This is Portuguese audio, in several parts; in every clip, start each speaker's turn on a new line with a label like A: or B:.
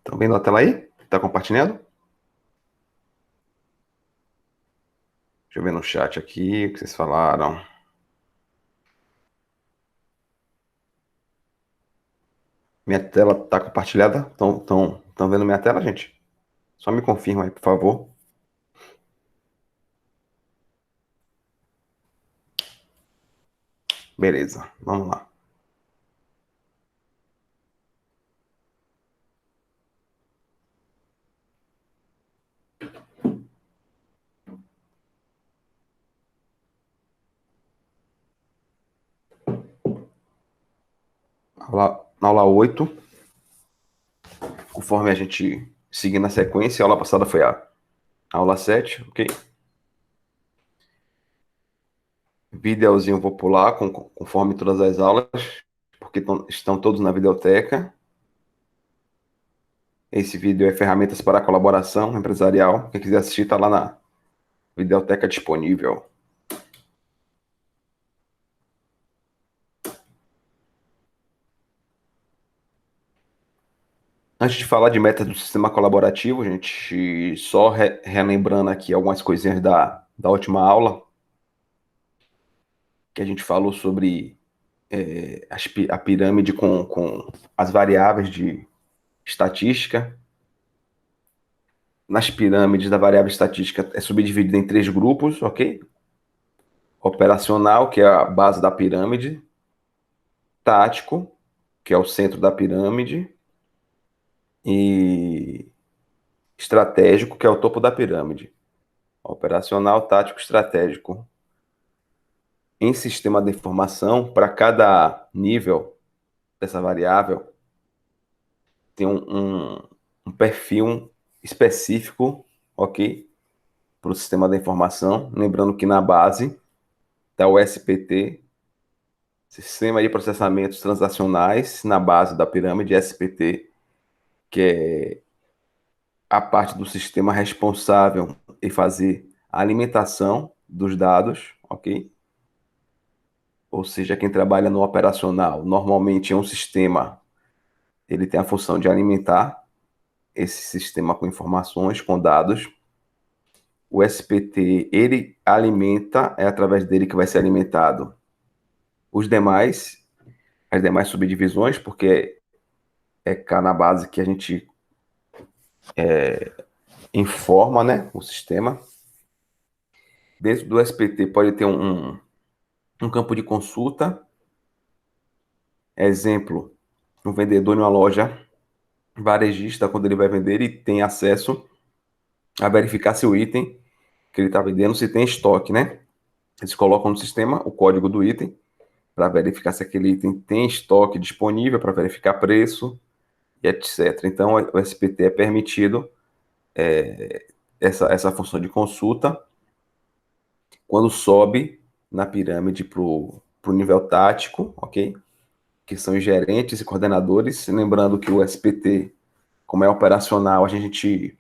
A: Estão vendo a tela aí? Tá compartilhando? Deixa eu ver no chat aqui o que vocês falaram. Minha tela tá compartilhada? Estão vendo minha tela, gente? Só me confirma aí, por favor. Beleza, vamos lá. Aula 8, conforme a gente seguir na sequência, a aula passada foi a aula 7, ok? Videozinho eu vou pular conforme todas as aulas, porque estão todos na videoteca. Esse vídeo é ferramentas para colaboração empresarial. Quem quiser assistir, tá lá na videoteca disponível. Antes de falar de metas do sistema colaborativo, gente, só relembrando aqui algumas coisinhas da última aula, que a gente falou sobre a pirâmide com as variáveis de estatística. Nas pirâmides da variável estatística é subdividida em três grupos, ok? Operacional, que é a base da pirâmide, tático, que é o centro da pirâmide, e estratégico, que é o topo da pirâmide. Operacional, tático, estratégico. Em sistema de informação, para cada nível dessa variável, tem um perfil específico, ok? Para o sistema da informação. Lembrando que na base está o SPT, Sistema de Processamentos Transacionais, na base da pirâmide SPT, que é a parte do sistema responsável em fazer a alimentação dos dados, ok? Ou seja, quem trabalha no operacional, normalmente é um sistema, ele tem a função de alimentar esse sistema com informações, com dados. O SPT, ele alimenta, é através dele que vai ser alimentado as demais subdivisões, porque é cá na base que a gente informa, né, o sistema. Dentro do SPT pode ter um campo de consulta. Exemplo, um vendedor em uma loja varejista, quando ele vai vender, ele tem acesso a verificar se o item que ele está vendendo, se tem estoque, né? Eles colocam no sistema o código do item para verificar se aquele item tem estoque disponível, para verificar preço e etc. Então, o SPT é permitido essa função de consulta quando sobe na pirâmide para o nível tático, ok? Que são os gerentes e coordenadores. Lembrando que o SPT, como é operacional, a gente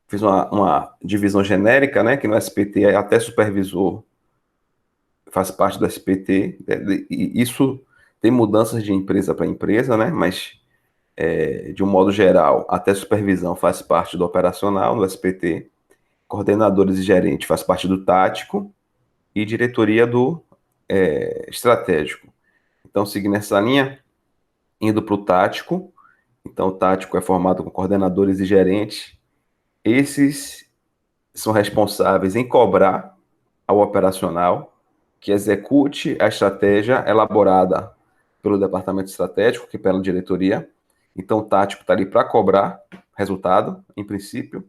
A: fez uma divisão genérica, né? Que no SPT até supervisor faz parte do SPT. E isso tem mudanças de empresa para empresa, né? Mas de um modo geral, até supervisão faz parte do operacional no SPT, coordenadores e gerente faz parte do tático e diretoria do estratégico. Então, seguindo essa linha, indo para o tático, então o tático é formado com coordenadores e gerentes, esses são responsáveis em cobrar ao operacional que execute a estratégia elaborada pelo departamento estratégico, que é pela diretoria. Então, o tático está ali para cobrar resultado, em princípio.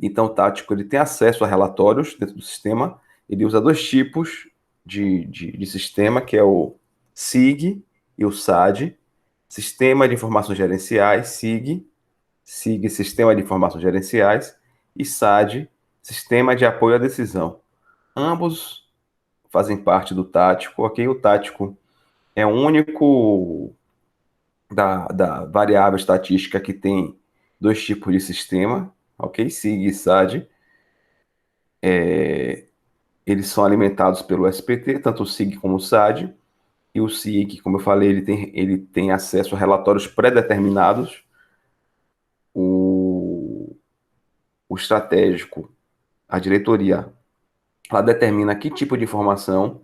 A: Então, o tático ele tem acesso a relatórios dentro do sistema. Ele usa dois tipos de sistema, que é o SIG e o SAD. Sistema de Informações Gerenciais, SIG, Sistema de Informações Gerenciais, e SAD, Sistema de Apoio à Decisão. Ambos fazem parte do tático, ok? O tático é o único da variável estatística que tem dois tipos de sistema, ok? SIG e SAD. Eles são alimentados pelo SPT, tanto o SIG como o SAD. E o SIG, como eu falei, ele tem acesso a relatórios pré-determinados. O, o estratégico, a diretoria, ela determina que tipo de informação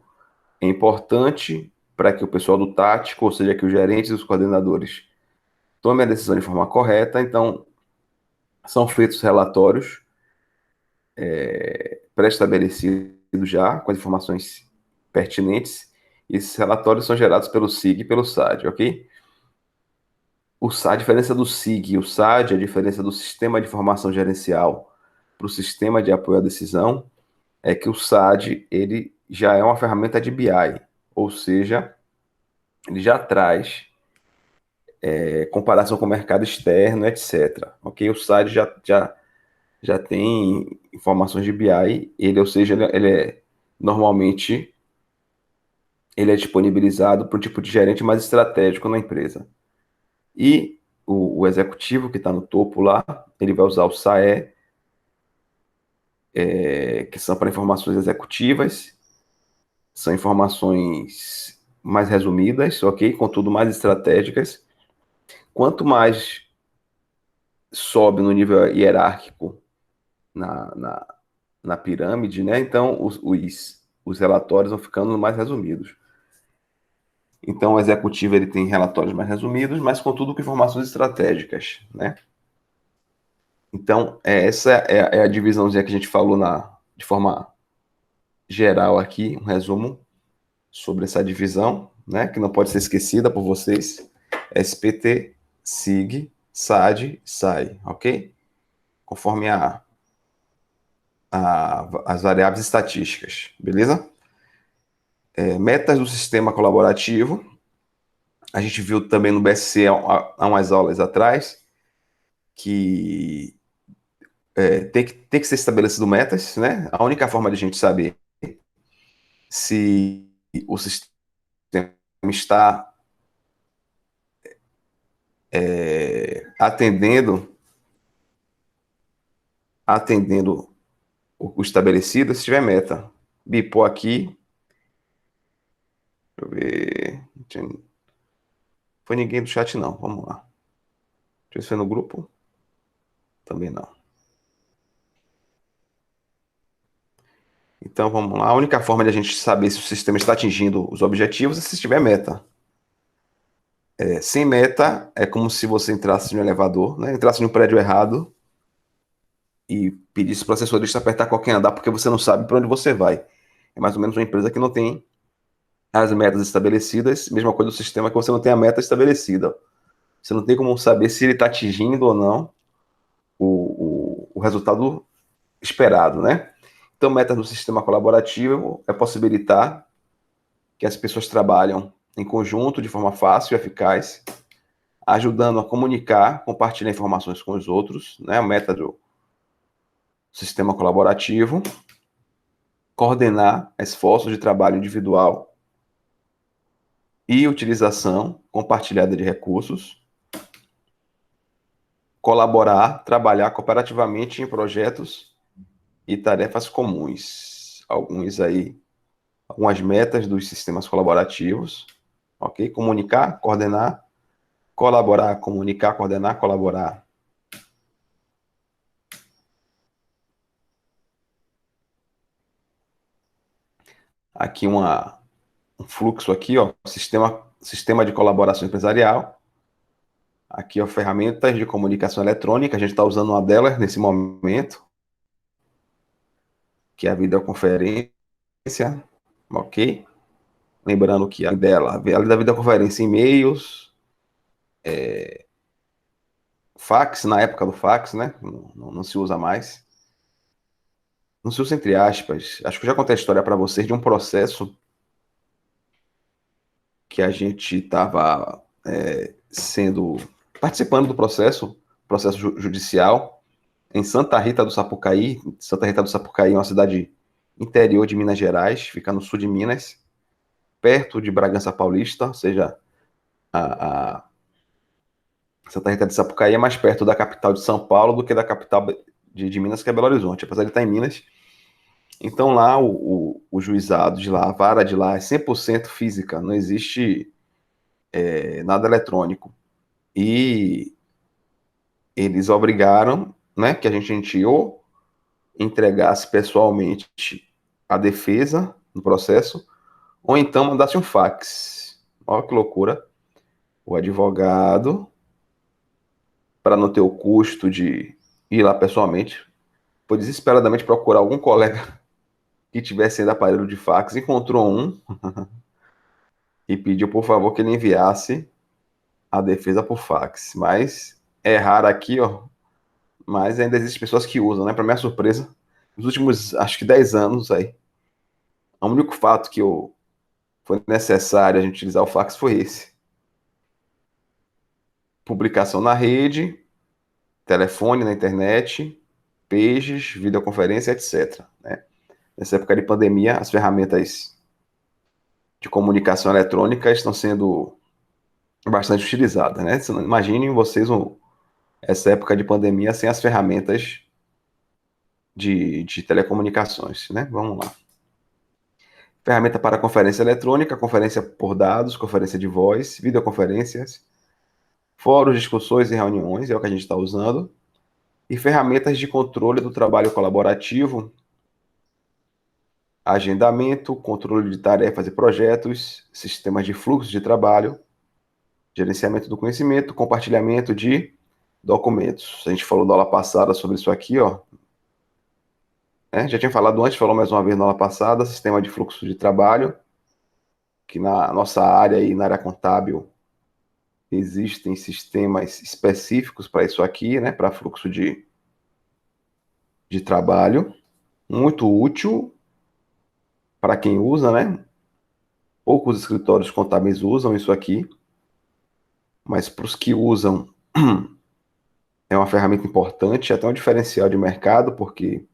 A: é importante para que o pessoal do tático, ou seja, que os gerentes e os coordenadores tomem a decisão de forma correta. Então, são feitos relatórios pré-estabelecidos já, com as informações pertinentes, e esses relatórios são gerados pelo SIG e pelo SAD, ok? A diferença do SIG e o SAD, a diferença do Sistema de Informação Gerencial para o Sistema de Apoio à Decisão, é que o SAD ele já é uma ferramenta de BI, ou seja, ele já traz comparação com o mercado externo, etc. Ok? O SAD já tem informações de BI, ou seja, ele é normalmente ele é disponibilizado para um tipo de gerente mais estratégico na empresa. E o executivo que está no topo lá, ele vai usar o SAE, que são para informações executivas, são informações mais resumidas, ok? Contudo, mais estratégicas. Quanto mais sobe no nível hierárquico na, na pirâmide, né? Então, os relatórios vão ficando mais resumidos. Então, o executivo ele tem relatórios mais resumidos, mas contudo com informações estratégicas, né? Então, essa é a divisãozinha que a gente falou de forma geral aqui, um resumo sobre essa divisão, né? Que não pode ser esquecida por vocês. SPT, SIG, SAD, SAI, ok? Conforme as variáveis estatísticas, beleza? Metas do sistema colaborativo. A gente viu também no BSC há umas aulas atrás que tem que ser estabelecido metas, né? A única forma de a gente saber se o sistema está atendendo o estabelecido se tiver meta. Bipou aqui, deixa eu ver, não foi ninguém do chat não, vamos lá. Deixa eu ver se foi no grupo, também não. Então vamos lá, a única forma de a gente saber se o sistema está atingindo os objetivos é se tiver meta. Sem meta, é como se você entrasse no elevador, né? Entrasse no prédio errado e pedisse para o assessorista apertar qualquer andar porque você não sabe para onde você vai. É mais ou menos uma empresa que não tem as metas estabelecidas, mesma coisa do sistema que você não tem a meta estabelecida. Você não tem como saber se ele está atingindo ou não o resultado esperado, né? Então, meta do sistema colaborativo é possibilitar que as pessoas trabalham em conjunto de forma fácil e eficaz, ajudando a comunicar, compartilhar informações com os outros, né? A meta do sistema colaborativo, coordenar esforços de trabalho individual e utilização compartilhada de recursos, colaborar, trabalhar cooperativamente em projetos e tarefas comuns. Algumas metas dos sistemas colaborativos, ok? Comunicar, coordenar, colaborar, comunicar, coordenar, colaborar. Aqui um fluxo aqui, ó, sistema de colaboração empresarial. Aqui, ó, ferramentas de comunicação eletrônica. A gente está usando uma delas nesse momento, que é a videoconferência, ok? Lembrando que além da videoconferência, e-mails, fax, na época do fax, né? Não se usa mais. Não se usa entre aspas. Acho que eu já contei a história para vocês de um processo que a gente estava participando do processo judicial, em Santa Rita do Sapucaí. Santa Rita do Sapucaí é uma cidade interior de Minas Gerais, fica no sul de Minas, perto de Bragança Paulista, ou seja, a Santa Rita de Sapucaí é mais perto da capital de São Paulo do que da capital de Minas, que é Belo Horizonte, apesar de estar em Minas. Então lá o o juizado de lá, a vara de lá é 100% física, não existe nada eletrônico. E eles obrigaram, né, que a gente ou entregasse pessoalmente a defesa no processo, ou então mandasse um fax. Olha que loucura. O advogado, para não ter o custo de ir lá pessoalmente, foi desesperadamente procurar algum colega que tivesse ainda aparelho de fax, encontrou um e pediu, por favor, que ele enviasse a defesa por fax. Mas é raro aqui, ó, mas ainda existem pessoas que usam, né? Para minha surpresa, nos últimos, acho que 10 anos aí, o único fato que foi necessário a gente utilizar o fax foi esse. Publicação na rede, telefone na internet, pages, videoconferência, etc. Né? Nessa época de pandemia, as ferramentas de comunicação eletrônica estão sendo bastante utilizadas, né? Imaginem vocês essa época de pandemia sem as ferramentas de telecomunicações, né? Vamos lá. Ferramenta para conferência eletrônica, conferência por dados, conferência de voz, videoconferências, fóruns, discussões e reuniões, é o que a gente está usando. E ferramentas de controle do trabalho colaborativo, agendamento, controle de tarefas e projetos, sistemas de fluxo de trabalho, gerenciamento do conhecimento, compartilhamento de documentos. A gente falou na aula passada sobre isso aqui, ó. Né? Já tinha falado antes, falou mais uma vez na aula passada, sistema de fluxo de trabalho, que na nossa área aí, na área contábil, existem sistemas específicos para isso aqui, né? Para fluxo de trabalho, muito útil para quem usa, né? Poucos escritórios contábeis usam isso aqui, mas para os que usam, é uma ferramenta importante, até um diferencial de mercado, porque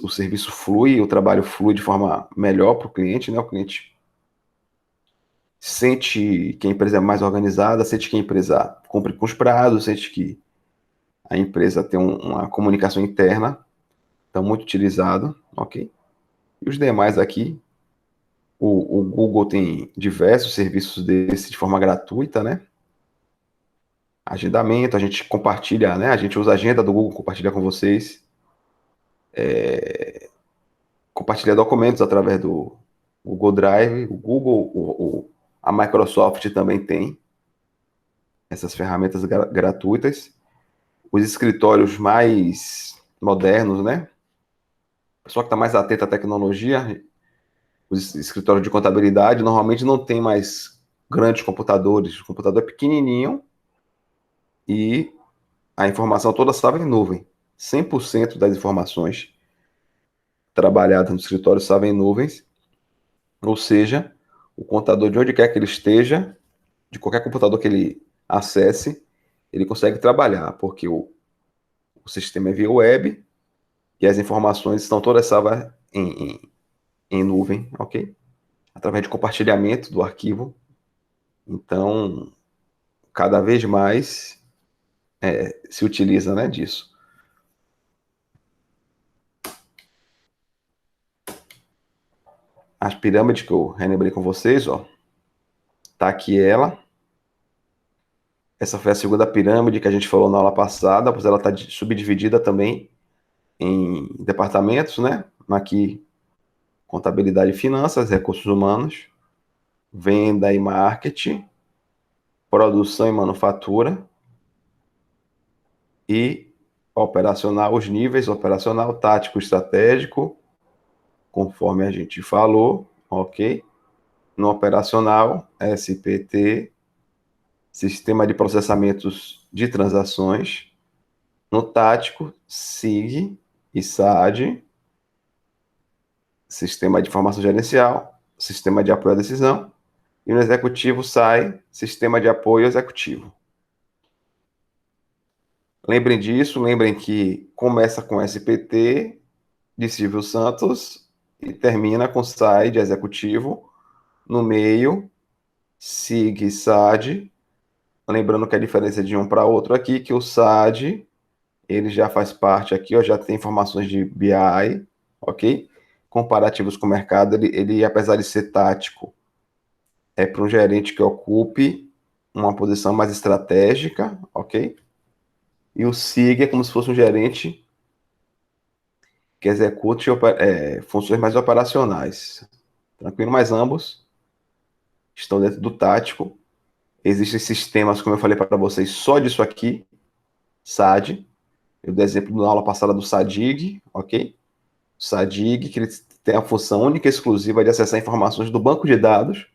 A: o serviço flui, o trabalho flui de forma melhor para o cliente, né? O cliente sente que a empresa é mais organizada, sente que a empresa cumpre com os prazos, sente que a empresa tem uma comunicação interna, então muito utilizado, ok? E os demais aqui, o Google tem diversos serviços desse de forma gratuita, né? Agendamento, a gente compartilha, né? A gente usa a agenda do Google, compartilha com vocês. Compartilha documentos através do Google Drive. O Google, a Microsoft também tem essas ferramentas gratuitas. Os escritórios mais modernos, né? O pessoal que está mais atento à tecnologia, os escritórios de contabilidade normalmente não tem mais grandes computadores. O computador é pequenininho e a informação toda estava em nuvem. 100% das informações trabalhadas no escritório estavam em nuvens, ou seja, o contador de onde quer que ele esteja, de qualquer computador que ele acesse, ele consegue trabalhar, porque o sistema é via web e as informações estão todas salvas em nuvem, ok? Através de compartilhamento do arquivo. Então, cada vez mais se utiliza, né, disso. As pirâmides que eu relembrei com vocês, ó, tá aqui ela. Essa foi a segunda pirâmide que a gente falou na aula passada, pois ela está subdividida também em departamentos, né? Aqui, contabilidade e finanças, recursos humanos, venda e marketing, produção e manufatura e operacional, os níveis operacional, tático, estratégico, conforme a gente falou, ok? No operacional, SPT, sistema de processamentos de transações. No tático, SIG e SAD, sistema de informação gerencial, sistema de apoio à decisão. E no executivo sai sistema de apoio executivo. Lembrem disso, lembrem que começa com SPT de Silvio Santos e termina com SAI de executivo, no meio, SIG e SAD. Lembrando que a diferença de um para outro aqui, que o SAD, ele já faz parte aqui, ó, já tem informações de BI, ok? comparativos com o mercado, ele apesar de ser tático, é para um gerente que ocupe uma posição mais estratégica, ok? E o SIG é como se fosse um gerente que execute funções mais operacionais. Tranquilo, mas ambos estão dentro do tático. Existem sistemas, como eu falei para vocês, só disso aqui, SAD. Eu dei exemplo na aula passada do SADIG, ok? O SADIG, que ele tem a função única e exclusiva de acessar informações do banco de dados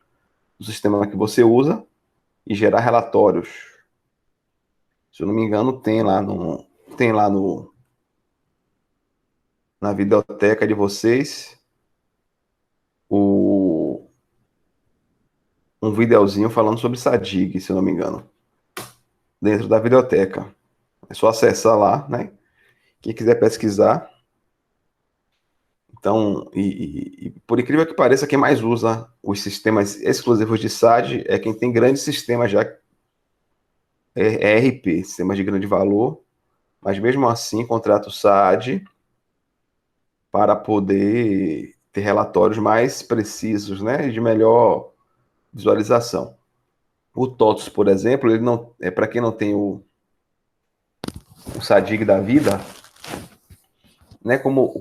A: do sistema que você usa e gerar relatórios. Se eu não me engano, tem lá no, na videoteca de vocês o, um videozinho falando sobre SADIG, se eu não me engano, dentro da videoteca. É só acessar lá, né? Quem quiser pesquisar. Então, por incrível que pareça, quem mais usa os sistemas exclusivos de SAD é quem tem grandes sistemas já, ERP, sistemas de grande valor, mas mesmo assim contrata o SAD para poder ter relatórios mais precisos, né, e de melhor visualização. O TOTOS, por exemplo, ele não é para quem não tem o SADIG da vida, né, como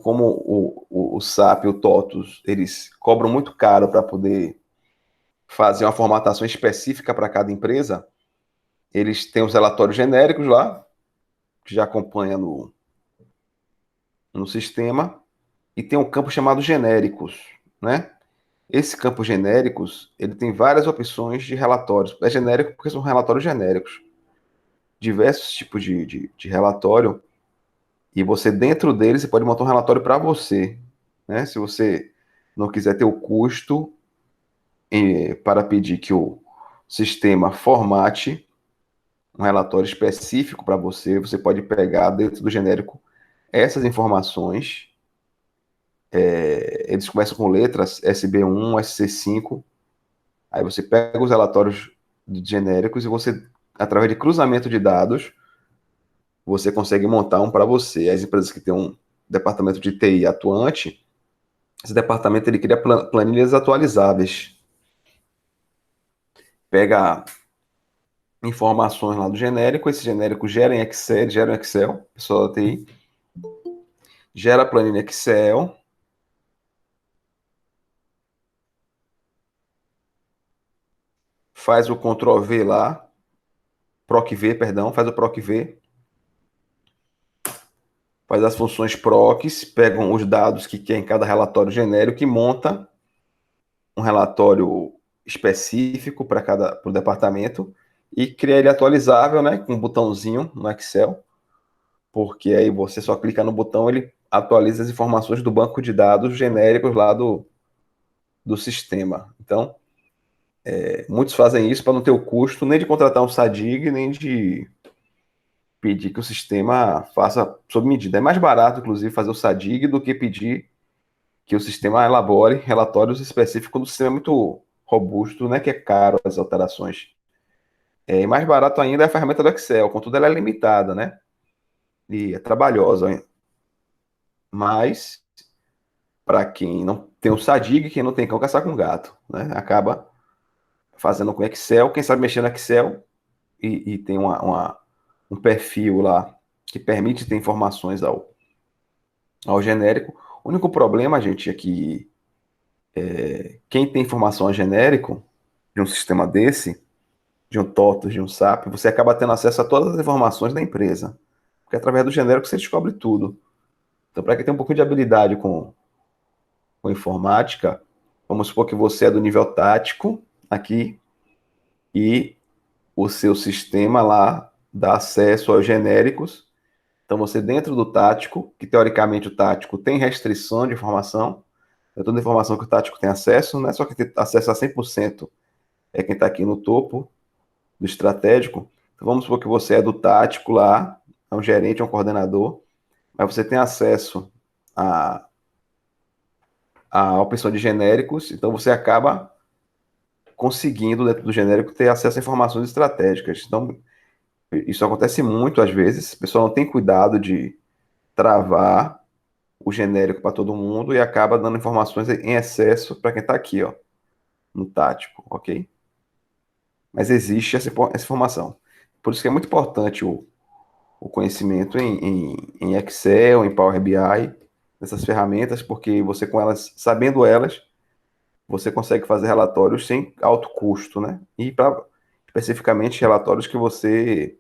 A: o SAP e o TOTOS, eles cobram muito caro para poder fazer uma formatação específica para cada empresa. Eles têm os relatórios genéricos lá, que já acompanha no sistema, e tem um campo chamado genéricos, né? Esse campo genéricos, ele tem várias opções de relatórios. É genérico porque são relatórios genéricos. Diversos tipos de relatório, e você, dentro deles, você pode montar um relatório para você, né? Se você não quiser ter o custo para pedir que o sistema formate um relatório específico para você, você pode pegar dentro do genérico essas informações. Eles começam com letras SB1, SC5. Aí você pega os relatórios genéricos e você, através de cruzamento de dados, você consegue montar um para você. As empresas que têm um departamento de TI atuante, esse departamento ele cria planilhas atualizáveis. Pega informações lá do genérico, esse genérico gera em Excel, pessoal da TI, gera a planilha Excel, faz o Ctrl V lá, PROC V, perdão, faz o PROC V, faz as funções procs, pegam os dados que quer em cada relatório genérico e monta um relatório específico para pro departamento e cria ele atualizável, né, com um botãozinho no Excel, porque aí você só clica no botão, ele atualiza as informações do banco de dados genéricos lá do sistema. Então, muitos fazem isso para não ter o custo nem de contratar um SADIG, nem de pedir que o sistema faça sob medida. É mais barato, inclusive, fazer o SADIG do que pedir que o sistema elabore relatórios específicos quando o sistema é muito robusto, né, que é caro as alterações. E mais barato ainda é a ferramenta do Excel, contudo ela é limitada, né, e é trabalhosa, hein? Mas para quem não tem o SADIG, quem não tem cão caçar com gato, né, acaba fazendo com Excel, quem sabe mexer no Excel e tem um perfil lá que permite ter informações ao genérico. O único problema, gente, é que quem tem informação a genérico de um sistema desse, de um TOTOS, de um SAP, você acaba tendo acesso a todas as informações da empresa. Porque através do genérico você descobre tudo. Então, para quem tem um pouquinho de habilidade com informática, vamos supor que você é do nível tático aqui e o seu sistema lá dá acesso aos genéricos. Então, você dentro do tático, que teoricamente o tático tem restrição de informação, é toda a informação que o tático tem acesso, não é só que tem acesso a 100%, é quem está aqui no topo do estratégico. Então, vamos supor que você é do tático lá, é um gerente, é um coordenador, mas você tem acesso à, à opção de genéricos, então você acaba conseguindo, dentro do genérico, ter acesso a informações estratégicas. Então, isso acontece muito às vezes, o pessoal não tem cuidado de travar o genérico para todo mundo e acaba dando informações em excesso para quem está aqui, ó, no tático, ok? Mas existe essa informação. Por isso que é muito importante o conhecimento em Excel, em Power BI, essas ferramentas, porque você com elas, sabendo elas, você consegue fazer relatórios sem alto custo, né? E para especificamente relatórios que você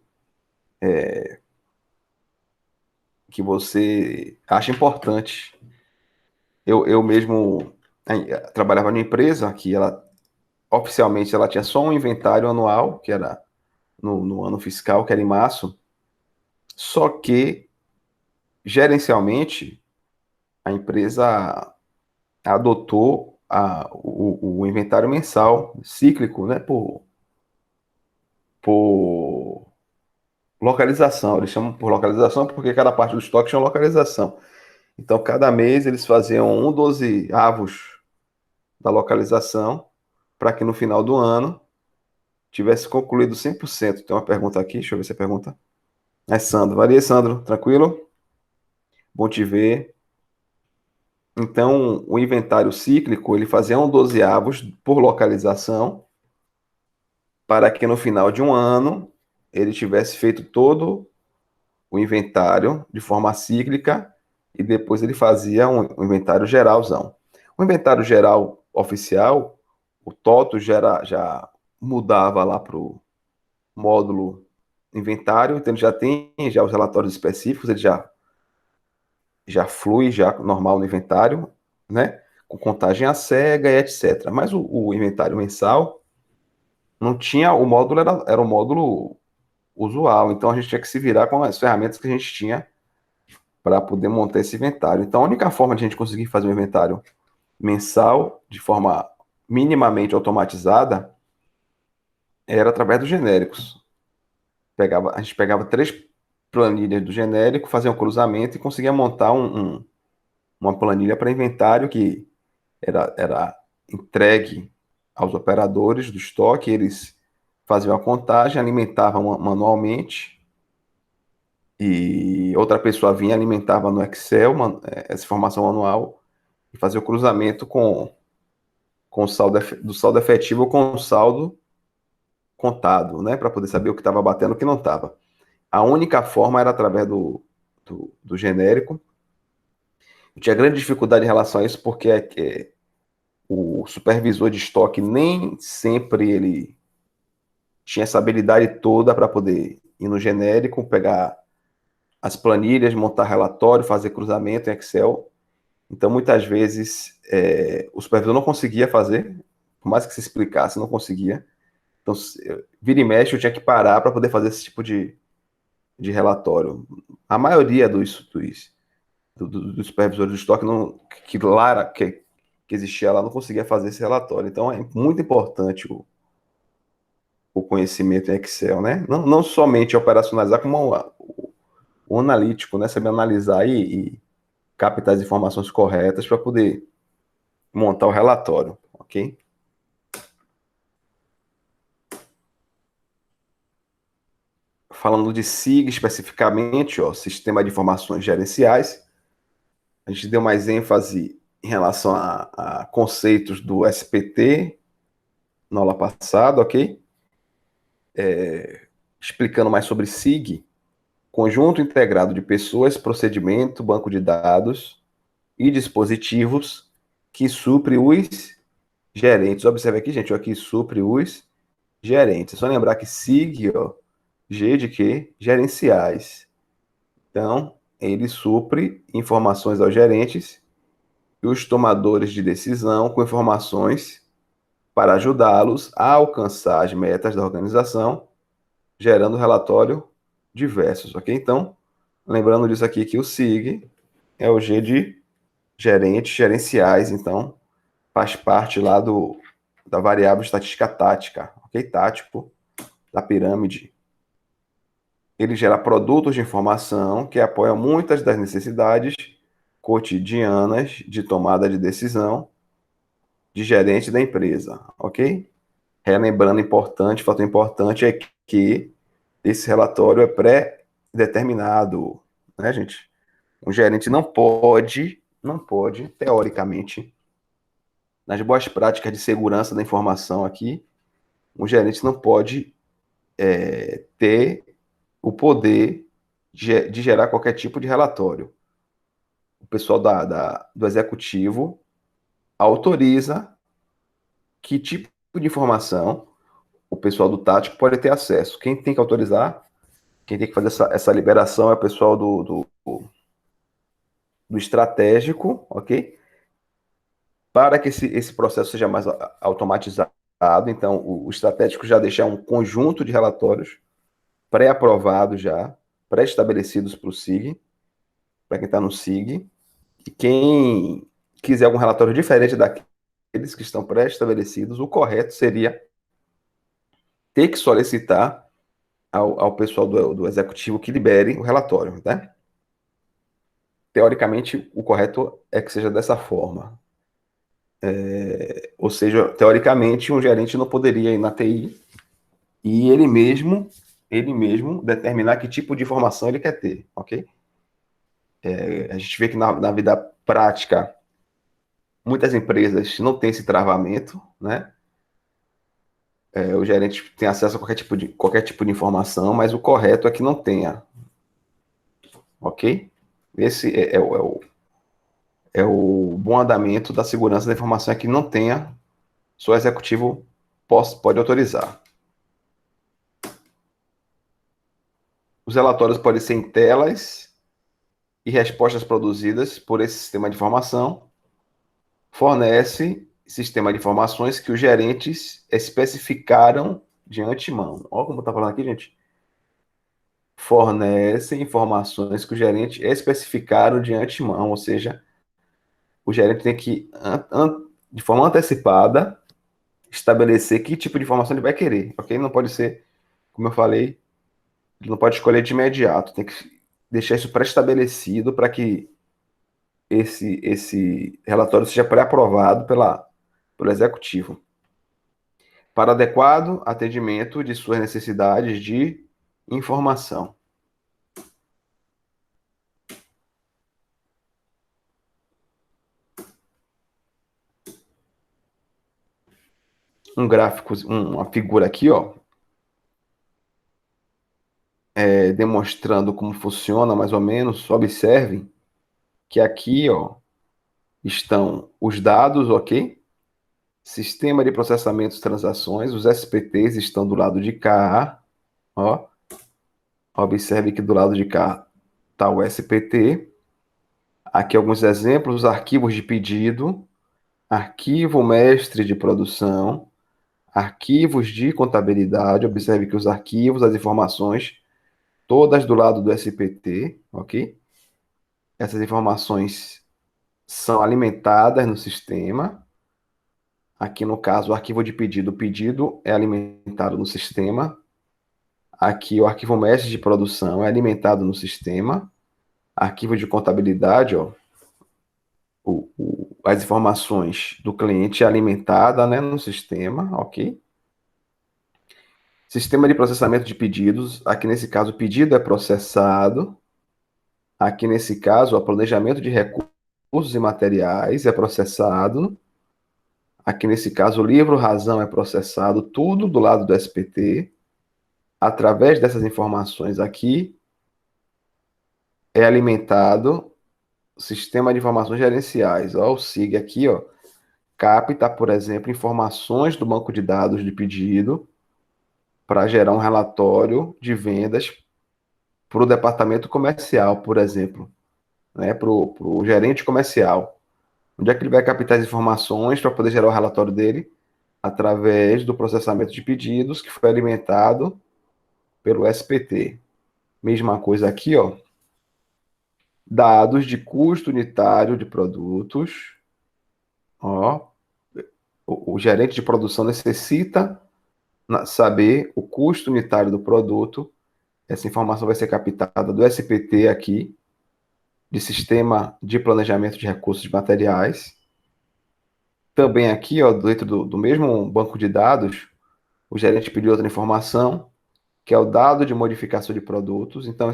A: acha importante. Eu mesmo trabalhava numa empresa que ela oficialmente ela tinha só um inventário anual, que era no ano fiscal, que era em março, só que gerencialmente a empresa adotou o inventário mensal, cíclico, né, por localização. Eles chamam por localização porque cada parte do estoque tinha uma localização. Então, cada mês eles faziam um 12 avos da localização para que no final do ano tivesse concluído 100%. Tem uma pergunta aqui, deixa eu ver se é pergunta. É Sandro. Valeu, Sandro. Tranquilo? Bom te ver. Então, o inventário cíclico, ele fazia um 12 avos por localização para que no final de um ano ele tivesse feito todo o inventário de forma cíclica e depois ele fazia um inventário geralzão. O inventário geral oficial, o TOTO já mudava lá para o módulo inventário, então ele já tem já os relatórios específicos, ele já flui já normal no inventário, né? Com contagem à cega e etc. Mas o inventário mensal não tinha, o módulo era o módulo usual, então a gente tinha que se virar com as ferramentas que a gente tinha para poder montar esse inventário. Então a única forma de a gente conseguir fazer um inventário mensal de forma minimamente automatizada era através dos genéricos. A gente pegava 3 planilhas do genérico, fazia um cruzamento e conseguia montar uma planilha para inventário que era entregue aos operadores do estoque, eles faziam a contagem, alimentavam manualmente e outra pessoa vinha alimentava no Excel essa informação manual e fazia o cruzamento com o saldo, do saldo efetivo com o saldo contado, né, para poder saber o que estava batendo e o que não estava. A única forma era através do genérico. Eu tinha grande dificuldade em relação a isso porque o supervisor de estoque nem sempre ele tinha essa habilidade toda para poder ir no genérico, pegar as planilhas, montar relatório, fazer cruzamento em Excel. Então, muitas vezes, o supervisor não conseguia fazer, por mais que se explicasse, não conseguia. Então, vira e mexe, eu tinha que parar para poder fazer esse tipo de relatório. A maioria dos supervisores de estoque que existia lá não conseguia fazer esse relatório. Então, é muito importante o conhecimento em Excel, né? Não somente operacionalizar, como o analítico, né? Saber analisar e captar as informações corretas para poder montar o relatório, ok? Falando de SIG especificamente, ó, Sistema de Informações Gerenciais, a gente deu mais ênfase em relação a conceitos do SPT na aula passada, ok? Explicando mais sobre SIG, Conjunto Integrado de Pessoas, Procedimento, Banco de Dados e Dispositivos que supre os gerentes. Observe aqui, gente, ó, que supre os gerentes. É só lembrar que SIG, ó, G de quê? Gerenciais. Então, ele supre informações aos gerentes e os tomadores de decisão com informações para ajudá-los a alcançar as metas da organização, gerando relatório diversos, ok? Então, lembrando disso aqui que o SIG é o G de gerentes, gerenciais, então faz parte lá da variável estatística tática, ok? Tático da pirâmide. Ele gera produtos de informação que apoiam muitas das necessidades cotidianas de tomada de decisão de gerente da empresa, ok? Relembrando, fator importante é que esse relatório é pré-determinado, né, gente? Um gerente não pode, teoricamente, nas boas práticas de segurança da informação aqui, um gerente não pode ter o poder de gerar qualquer tipo de relatório. O pessoal do executivo autoriza que tipo de informação o pessoal do tático pode ter acesso. Quem tem que autorizar, quem tem que fazer essa liberação é o pessoal do estratégico, ok? Para que esse processo seja mais automatizado, então o estratégico já deixa um conjunto de relatórios pré-aprovados já, pré-estabelecidos para o SIG, para quem está no SIG, e quem quiser algum relatório diferente daqueles que estão pré-estabelecidos, o correto seria ter que solicitar ao pessoal do executivo que libere o relatório, né? Teoricamente, o correto é que seja dessa forma. Ou seja, teoricamente, um gerente não poderia ir na TI e ele mesmo determinar que tipo de informação ele quer ter, ok? A gente vê que na vida prática, muitas empresas não têm esse travamento, né? O gerente tem acesso a qualquer tipo de informação, mas o correto é que não tenha, ok? Esse é o bom andamento da segurança da informação, é que não tenha, só o executivo pode autorizar. Os relatórios podem ser em telas e respostas produzidas por esse sistema de informação. Fornece sistema de informações que os gerentes especificaram de antemão. Olha como está falando aqui, gente. Fornece informações que o gerente especificaram de antemão, ou seja, o gerente tem que, de forma antecipada, estabelecer que tipo de informação ele vai querer, ok? Não pode ser, como eu falei, ele não pode escolher de imediato, tem que deixar isso pré-estabelecido para que esse relatório seja pré-aprovado pelo executivo, para adequado atendimento de suas necessidades de informação. Um gráfico, uma figura aqui, ó, demonstrando como funciona mais ou menos. Observe que aqui, ó, estão os dados, ok? Sistema de processamento de transações, os SPTs estão do lado de cá, ó. Observe que do lado de cá está o SPT. Aqui alguns exemplos, os arquivos de pedido, arquivo mestre de produção, arquivos de contabilidade. Observe que os arquivos, as informações, todas do lado do SPT, ok? Essas informações são alimentadas no sistema. Aqui no caso, o arquivo de pedido, o pedido é alimentado no sistema. Aqui o arquivo mestre de produção é alimentado no sistema. Arquivo de contabilidade, ó, as informações do cliente é alimentada, né, no sistema, ok? Sistema de processamento de pedidos, aqui nesse caso o pedido é processado, aqui nesse caso o planejamento de recursos e materiais é processado, aqui nesse caso o livro razão é processado, tudo do lado do SPT, através dessas informações aqui é alimentado o sistema de informações gerenciais, ó, o SIG aqui, ó, capta, por exemplo, informações do banco de dados de pedido para gerar um relatório de vendas para o departamento comercial, por exemplo, né, para o gerente comercial. Onde é que ele vai captar as informações para poder gerar o relatório dele? Através do processamento de pedidos que foi alimentado pelo SPT. Mesma coisa aqui, ó. Dados de custo unitário de produtos. Ó, o gerente de produção necessita saber o custo unitário do produto. Essa informação vai ser captada do SPT aqui, de Sistema de Planejamento de Recursos Materiais. Também aqui, ó, dentro do mesmo banco de dados, o gerente pediu outra informação, que é o dado de modificação de produtos. Então,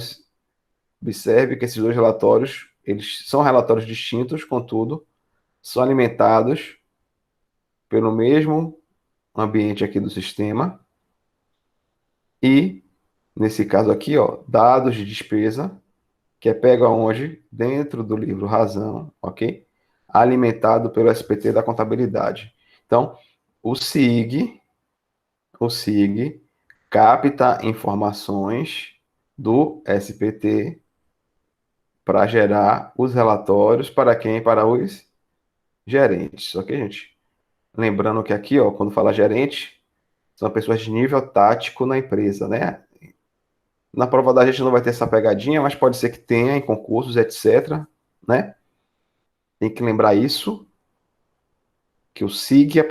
A: observe que esses dois relatórios eles são relatórios distintos, contudo, são alimentados pelo mesmo ambiente aqui do sistema e, nesse caso aqui, ó, dados de despesa, que é pego aonde? Dentro do livro Razão, ok? Alimentado pelo SPT da contabilidade. Então, o SIG, o SIG capta informações do SPT para gerar os relatórios para quem? Para os gerentes, ok, gente? Lembrando que aqui, ó, quando fala gerente, são pessoas de nível tático na empresa, né? Na prova da gente não vai ter essa pegadinha, mas pode ser que tenha em concursos, etc, né? Tem que lembrar isso, que o SIG,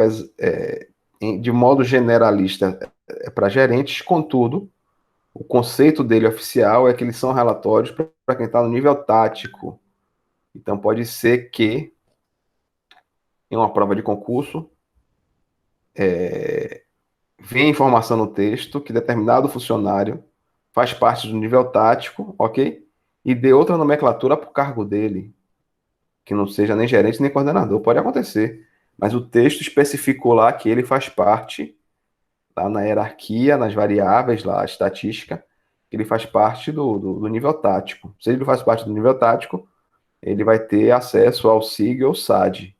A: de modo generalista, é para gerentes, contudo, o conceito dele oficial é que eles são relatórios para quem está no nível tático. Então, pode ser que, em uma prova de concurso, venha informação no texto que determinado funcionário faz parte do nível tático, ok? E dê outra nomenclatura para o cargo dele, que não seja nem gerente nem coordenador. Pode acontecer. Mas o texto especificou lá que ele faz parte, lá na hierarquia, nas variáveis, lá, a estatística, que ele faz parte do nível tático. Se ele faz parte do nível tático, ele vai ter acesso ao SIG ou SAD.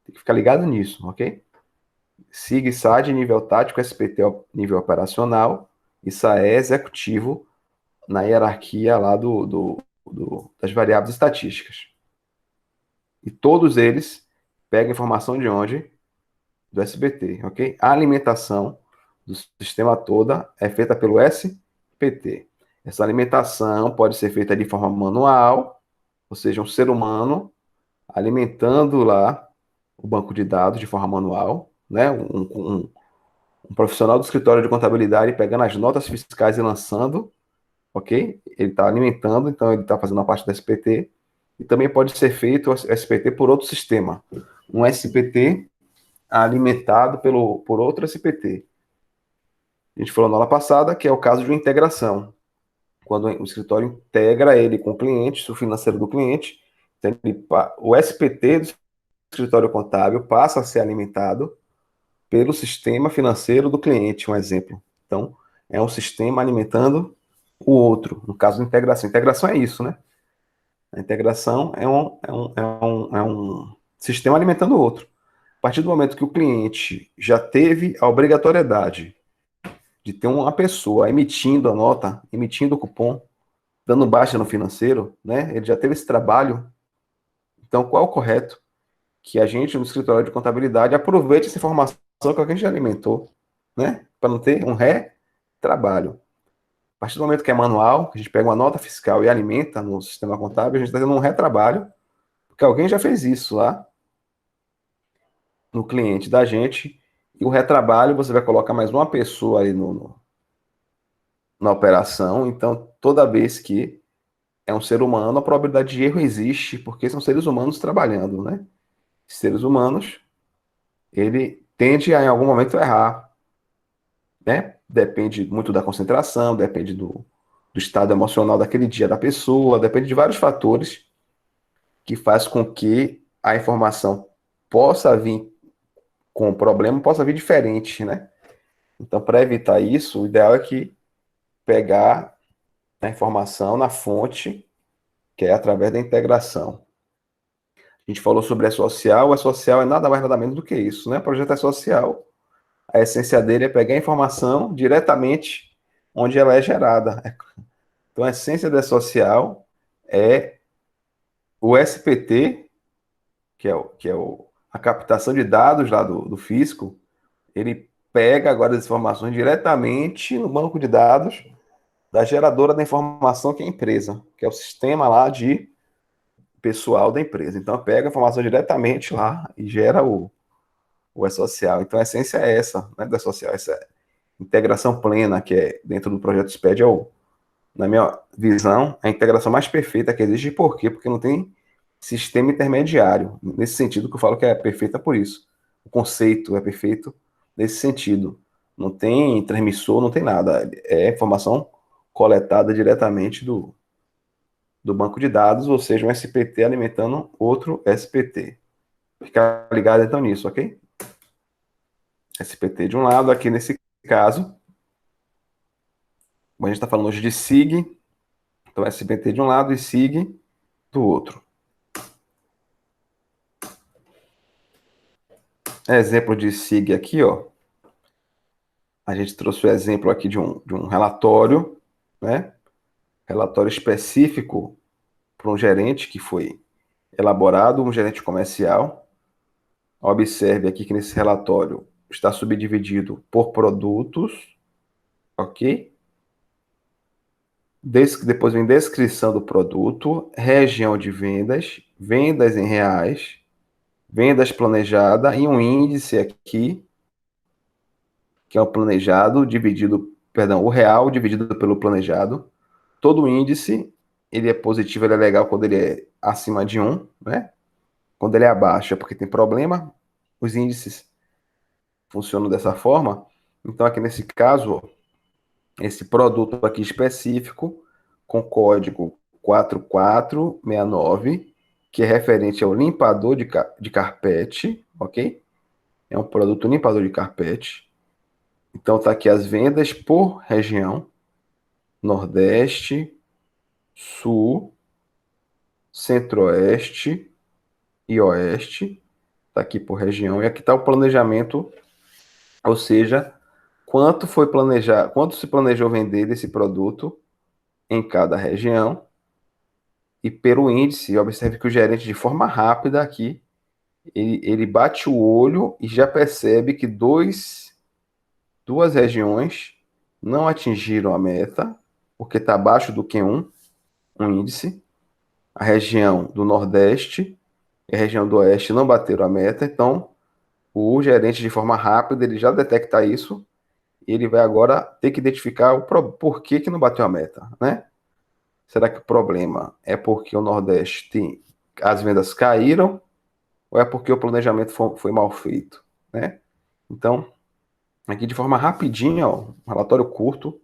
A: Tem que ficar ligado nisso, ok? SIG e SAD nível tático, SPT nível operacional, e SAE executivo na hierarquia lá das variáveis estatísticas. E todos eles pegam informação de onde? Do SBT, ok? A alimentação do sistema toda é feita pelo SPT. Essa alimentação pode ser feita de forma manual, ou seja, um ser humano alimentando lá o banco de dados de forma manual, né? Um profissional do escritório de contabilidade pegando as notas fiscais e lançando, ok? Ele está alimentando, então ele está fazendo a parte do SPT. E também pode ser feito o SPT por outro sistema. Um SPT alimentado por outro SPT. A gente falou na aula passada que é o caso de uma integração. Quando o escritório integra ele com o cliente, o financeiro do cliente, então o SPT do escritório contábil passa a ser alimentado pelo sistema financeiro do cliente, um exemplo. Então, é um sistema alimentando o outro, no caso da integração. Integração é isso, né? A integração é um sistema alimentando o outro. A partir do momento que o cliente já teve a obrigatoriedade de ter uma pessoa emitindo a nota, emitindo o cupom, dando baixa no financeiro, né? Ele já teve esse trabalho. Então, qual é o correto? Que a gente, no escritório de contabilidade, aproveite essa informação que alguém já alimentou, né? Para não ter um retrabalho. A partir do momento que é manual, que a gente pega uma nota fiscal e alimenta no sistema contábil, a gente está tendo um retrabalho, porque alguém já fez isso lá no cliente da gente, e o retrabalho você vai colocar mais uma pessoa aí na operação, então toda vez que é um ser humano, a probabilidade de erro existe, porque são seres humanos trabalhando, né? Seres humanos, ele tende a em algum momento errar, né? Depende muito da concentração, depende do estado emocional daquele dia da pessoa, depende de vários fatores que faz com que a informação possa vir com problema, possa vir diferente, né? Então, para evitar isso, o ideal é que pegar a informação na fonte, que é através da integração. A gente falou sobre o E-Social é nada mais nada menos do que isso, né? O projeto E-Social, a essência dele é pegar a informação diretamente onde ela é gerada. Então, a essência do E-Social é o SPT, a captação de dados lá do fisco, ele pega agora as informações diretamente no banco de dados da geradora da informação, que é a empresa, que é o sistema lá de pessoal da empresa. Então, pega a informação diretamente lá e gera o E-Social. Então, a essência é essa, né, do E-Social, essa integração plena que é dentro do projeto SPED, na minha visão, a integração mais perfeita que existe. Por quê? Porque não tem sistema intermediário. Nesse sentido que eu falo que é perfeita por isso. O conceito é perfeito nesse sentido. Não tem transmissor, não tem nada. É informação coletada diretamente do banco de dados, ou seja, um SPT alimentando outro SPT. Ficar ligado então nisso, ok? SPT de um lado, aqui nesse caso, a gente está falando hoje de SIG, então SPT de um lado e SIG do outro. Exemplo de SIG aqui, ó. A gente trouxe o exemplo aqui de um relatório, né? Relatório específico para um gerente que foi elaborado, um gerente comercial. Observe aqui que nesse relatório está subdividido por produtos, ok? Depois vem descrição do produto, região de vendas, vendas em reais, vendas planejada e um índice aqui, que é o planejado dividido, perdão, o real dividido pelo planejado. Todo índice, ele é positivo, ele é legal quando ele é acima de 1, né? Quando ele é abaixo é porque tem problema. Os índices funcionam dessa forma. Então, aqui nesse caso, esse produto aqui específico, com código 4469, que é referente ao limpador de carpete, ok? É um produto limpador de carpete. Então, tá aqui as vendas por região: Nordeste, Sul, Centro-Oeste e Oeste. Tá aqui por região. E aqui tá o planejamento, ou seja, quanto se planejou vender desse produto em cada região. E pelo índice, observe que o gerente, de forma rápida aqui, ele bate o olho e já percebe que duas regiões não atingiram a meta, porque está abaixo do um índice. A região do Nordeste e a região do Oeste não bateram a meta, então o gerente, de forma rápida, ele já detecta isso e ele vai agora ter que identificar o porquê que não bateu a meta, né? Será que o problema é porque o Nordeste as vendas caíram ou é porque o planejamento foi mal feito, né? Então, aqui de forma rapidinha, ó, um relatório curto,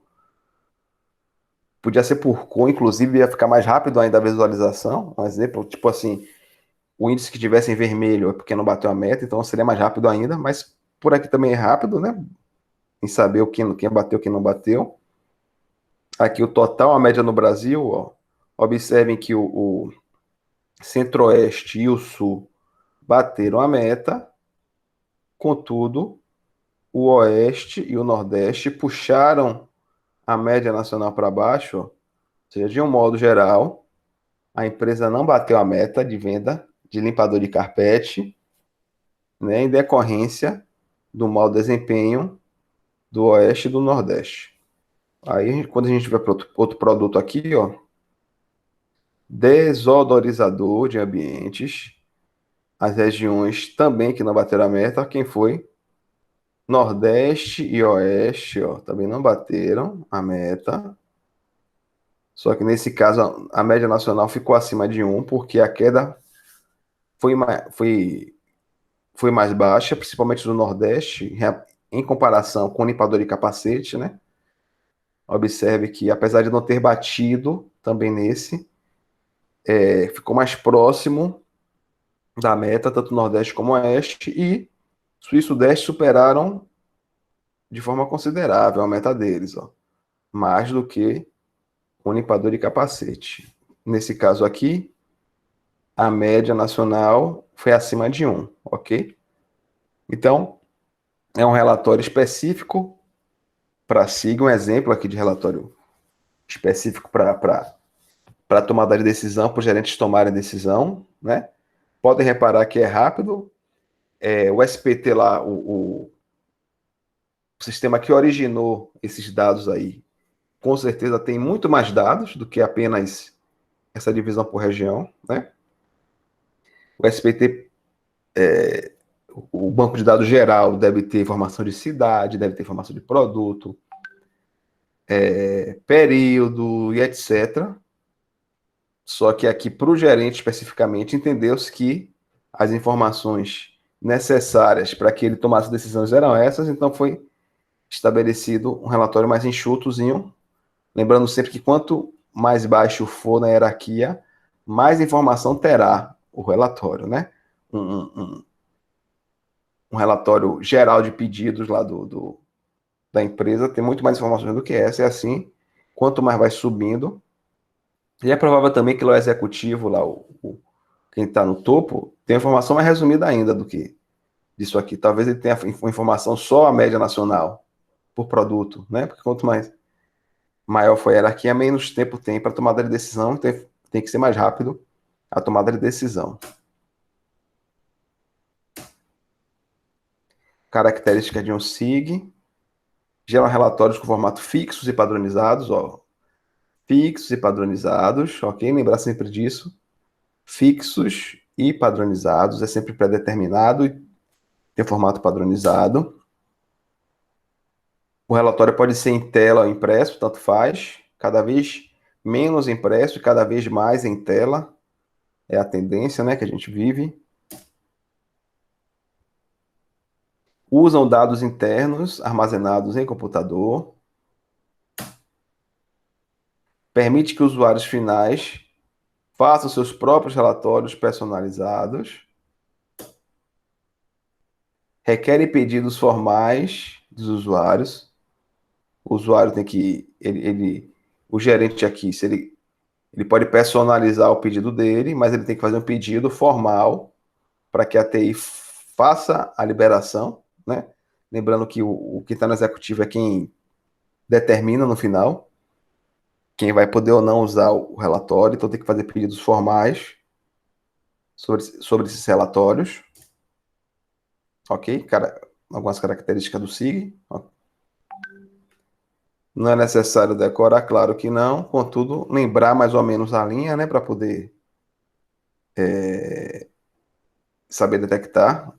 A: podia ser por cor, inclusive ia ficar mais rápido ainda a visualização. Um exemplo, tipo assim, o índice que tivesse em vermelho é porque não bateu a meta, então seria mais rápido ainda, mas por aqui também é rápido, né? Em saber quem bateu, quem não bateu. Aqui o total, a média no Brasil, ó. Observem que o Centro-Oeste e o Sul bateram a meta, contudo, o Oeste e o Nordeste puxaram a média nacional para baixo, ou seja, de um modo geral, a empresa não bateu a meta de venda de limpador de carpete, né, em decorrência do mau desempenho do Oeste e do Nordeste. Aí, quando a gente vai para outro produto aqui, ó, desodorizador de ambientes, as regiões também que não bateram a meta, quem foi? Nordeste e Oeste, ó, também não bateram a meta. Só que nesse caso a média nacional ficou acima de 1, porque a queda foi mais baixa, principalmente no Nordeste, em comparação com o limpador de capacete, né? Observe que, apesar de não ter batido também nesse, ficou mais próximo da meta, tanto o Nordeste como o Oeste, e Sul e Sudeste superaram de forma considerável a meta deles, ó, mais do que o limpador de capacete. Nesse caso aqui, a média nacional foi acima de 1, ok? Então, é um relatório específico para SIG, um exemplo aqui de relatório específico para tomada de decisão, para os gerentes tomarem decisão, né? Podem reparar que é rápido. O SPT lá, o sistema que originou esses dados aí, com certeza tem muito mais dados do que apenas essa divisão por região, né? O SPT, o banco de dados geral, deve ter informação de cidade, deve ter informação de produto, período e etc. Só que aqui, para o gerente especificamente, entendeu-se que as informações necessárias para que ele tomasse decisões eram essas, então foi estabelecido um relatório mais enxutozinho, lembrando sempre que quanto mais baixo for na hierarquia, mais informação terá o relatório, né? Um relatório geral de pedidos lá da empresa tem muito mais informações do que essa, e assim, quanto mais vai subindo, e é provável também que o executivo lá, quem está no topo, tem informação mais resumida ainda do que disso aqui. Talvez ele tenha informação só a média nacional por produto, né? Porque quanto mais maior for a hierarquia, menos tempo tem para tomada de decisão, tem que ser mais rápido a tomada de decisão. Características de um SIG. Geram relatórios com formato fixos e padronizados, ó. Fixos e padronizados, ok? Lembrar sempre disso. Fixos e padronizados, é sempre pré-determinado e tem formato padronizado. O relatório pode ser em tela ou impresso, tanto faz. Cada vez menos impresso e cada vez mais em tela. É a tendência, né, que a gente vive. Usam dados internos armazenados em computador. Permite que usuários finais façam seus próprios relatórios personalizados. Requerem pedidos formais dos usuários. O usuário tem que. O gerente aqui, se ele pode personalizar o pedido dele, mas ele tem que fazer um pedido formal para que a TI faça a liberação, né? Lembrando que o que está no executivo é quem determina no final quem vai poder ou não usar o relatório, então tem que fazer pedidos formais sobre esses relatórios. Ok? Algumas características do SIG. Não é necessário decorar, claro que não, contudo, lembrar mais ou menos a linha, né, para poder saber detectar.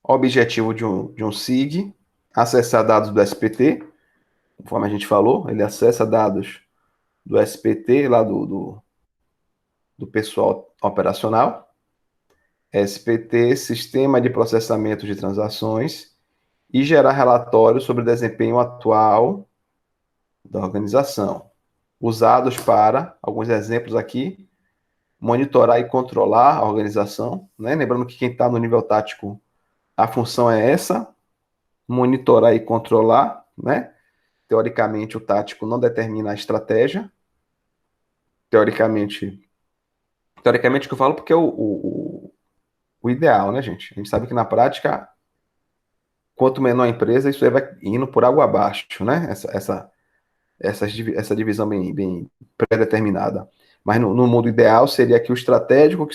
A: Objetivo de um SIG, acessar dados do SPT, conforme a gente falou, ele acessa dados do SPT, lá do pessoal operacional. SPT, Sistema de Processamento de Transações, e gerar relatórios sobre o desempenho atual da organização, usados para, alguns exemplos aqui, monitorar e controlar a organização, né? Lembrando que quem está no nível tático, a função é essa, monitorar e controlar, né? Teoricamente, o tático não determina a estratégia. Teoricamente que eu falo porque é o ideal, né, gente? A gente sabe que na prática, quanto menor a empresa, isso aí vai indo por água abaixo, né? Essa divisão bem pré-determinada. Mas no mundo ideal seria que o estratégico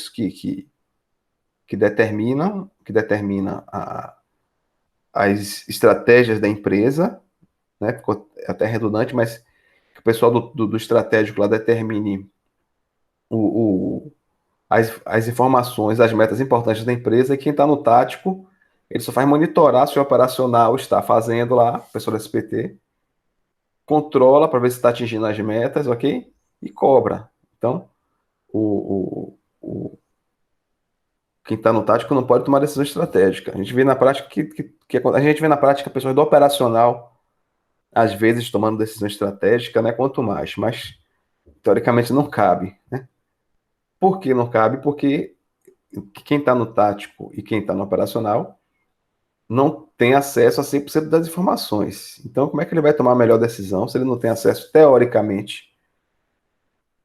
A: que determina as estratégias da empresa, né? Ficou até redundante, mas que o pessoal do estratégico lá determine as informações, as metas importantes da empresa, e quem está no tático, ele só faz monitorar se o operacional está fazendo lá, o pessoal do SPT, controla para ver se está atingindo as metas, ok? E cobra. Então, quem está no tático não pode tomar decisão estratégica. A gente vê na prática a gente vê na prática pessoas do operacional às vezes tomando decisão estratégica, né? Quanto mais, mas teoricamente não cabe, né? Por que não cabe? Porque quem está no tático e quem está no operacional não tem acesso a 100% das informações. Então, como é que ele vai tomar a melhor decisão se ele não tem acesso, teoricamente,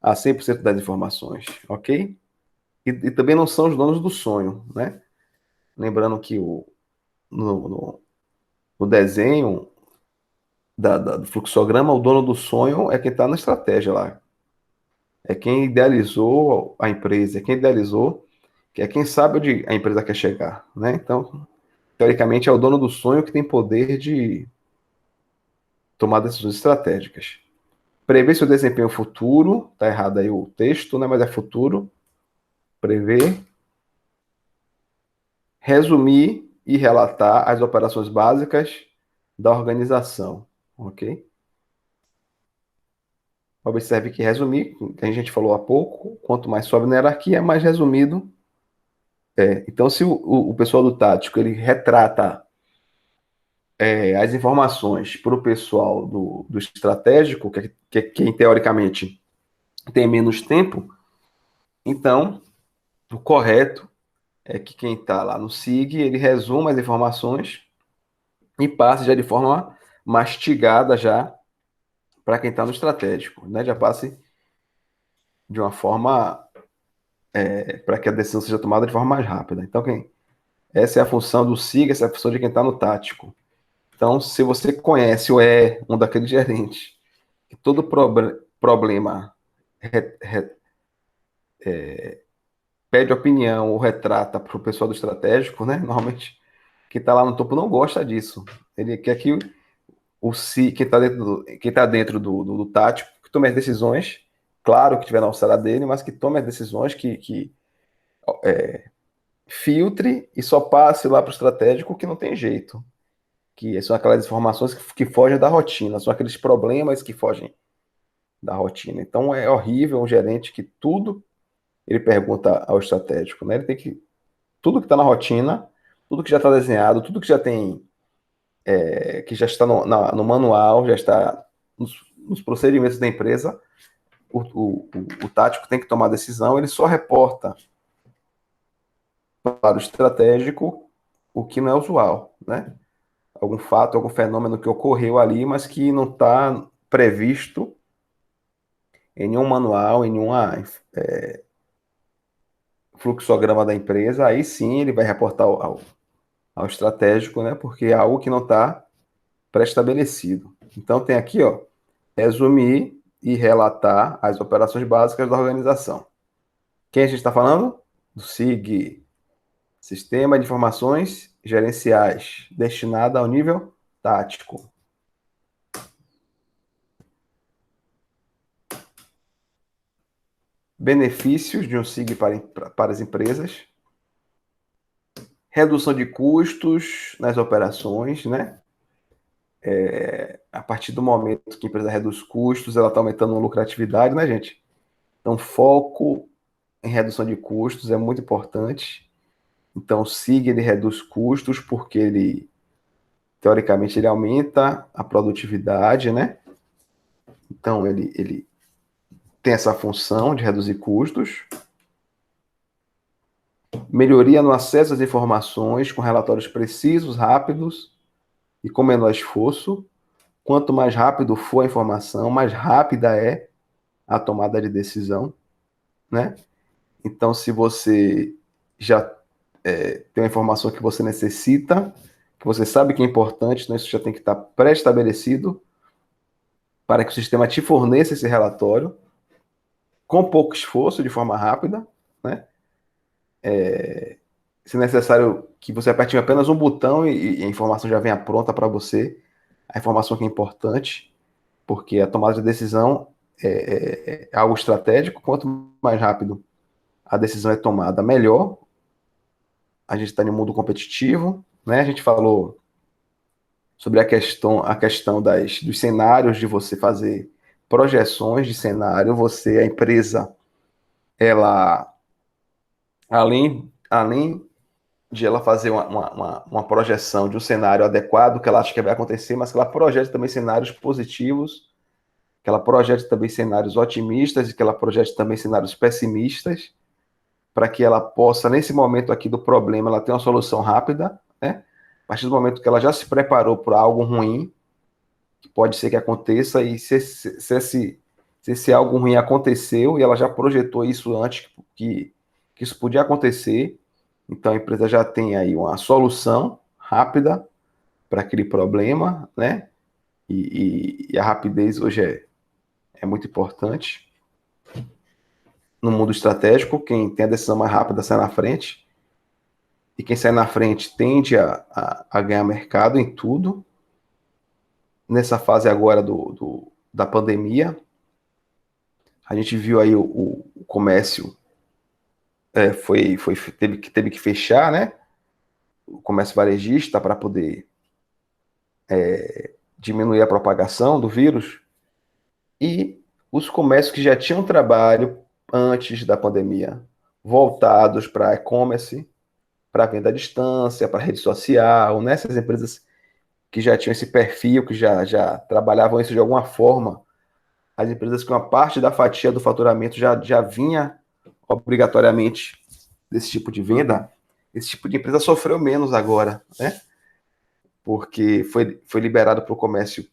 A: a 100% das informações, ok? E também não são os donos do sonho, né? Lembrando que no, no, no desenho do fluxograma, o dono do sonho é quem está na estratégia lá. É quem idealizou a empresa, é quem idealizou, que é quem sabe onde a empresa quer chegar, né? Então, teoricamente, é o dono do sonho que tem poder de tomar decisões estratégicas. Prever seu desempenho futuro, tá errado aí o texto, né? Mas é futuro. Prever. Resumir e relatar as operações básicas da organização, ok? Observe que resumir, que a gente falou há pouco, quanto mais sobe na hierarquia, mais resumido é. Então, se o pessoal do tático ele retrata as informações para o pessoal do estratégico, que é quem teoricamente tem menos tempo, então o correto é que quem está lá no SIG, ele resuma as informações e passe já de forma mastigada já para quem está no estratégico, né? Já passe de uma forma para que a decisão seja tomada de forma mais rápida. Então, essa é a função do SIG, essa é a função de quem está no tático. Então, se você conhece ou é um daqueles gerentes que todo problema re, re, pede opinião ou retrata para o pessoal do estratégico, né? Normalmente, quem está lá no topo não gosta disso. Ele quer que quem está dentro, do tático, que tome as decisões, claro que tiver na alçada dele, mas que tome as decisões, que filtre e só passe lá para o estratégico que não tem jeito. Que são aquelas informações que fogem da rotina, são aqueles problemas que fogem da rotina. Então é horrível um gerente que tudo ele pergunta ao estratégico, né? Ele tem que tudo que está na rotina, tudo que já está desenhado, tudo que já tem, que já está no manual, já está nos procedimentos da empresa, o tático tem que tomar decisão, ele só reporta para o estratégico o que não é usual, né? Algum fato, algum fenômeno que ocorreu ali, mas que não está previsto em nenhum manual, em nenhuma fluxograma da empresa, aí sim ele vai reportar ao estratégico, né? Porque é algo que não está pré-estabelecido. Então tem aqui, ó, resumir e relatar as operações básicas da organização. Quem a gente está falando? Do SIG, Sistema de Informações Gerenciais, destinado ao nível tático. Benefícios de um SIG para as empresas. Redução de custos nas operações, né? A partir do momento que a empresa reduz custos, ela está aumentando a lucratividade, né, gente? Então, foco em redução de custos é muito importante. Então, o SIG ele reduz custos porque ele, teoricamente, ele aumenta a produtividade, né? Então, ele tem essa função de reduzir custos. Melhoria no acesso às informações com relatórios precisos, rápidos e com menor esforço. Quanto mais rápido for a informação, mais rápida é a tomada de decisão, né? Então, se você já tem uma informação que você necessita, que você sabe que é importante, então isso já tem que estar pré-estabelecido para que o sistema te forneça esse relatório com pouco esforço, de forma rápida, né? Se necessário que você aperte apenas um botão e a informação já venha pronta para você, a informação que é importante, porque a tomada de decisão é algo estratégico, quanto mais rápido a decisão é tomada, melhor. A gente está em um mundo competitivo, né? A gente falou sobre a questão dos cenários, de você fazer projeções de cenário, a empresa, ela, além de ela fazer uma projeção de um cenário adequado que ela acha que vai acontecer, mas que ela projete também cenários positivos, que ela projete também cenários otimistas e que ela projete também cenários pessimistas, para que ela possa, nesse momento aqui do problema, ela ter uma solução rápida, né? A partir do momento que ela já se preparou para algo ruim, que pode ser que aconteça, e se esse algo ruim aconteceu e ela já projetou isso antes, que isso podia acontecer, então a empresa já tem aí uma solução rápida para aquele problema, né? E a rapidez hoje é muito importante. No mundo estratégico, quem tem a decisão mais rápida sai na frente, e quem sai na frente tende a ganhar mercado em tudo. Nessa fase agora da pandemia, a gente viu aí o comércio teve que fechar, né? O comércio varejista para poder diminuir a propagação do vírus. E os comércios que já tinham trabalho antes da pandemia, voltados para e-commerce, para venda à distância, para rede social, né? Essas empresas que já tinham esse perfil, que já trabalhavam isso de alguma forma, as empresas que uma parte da fatia do faturamento já vinha obrigatoriamente desse tipo de venda, esse tipo de empresa sofreu menos agora, né? Porque foi liberado para o comércio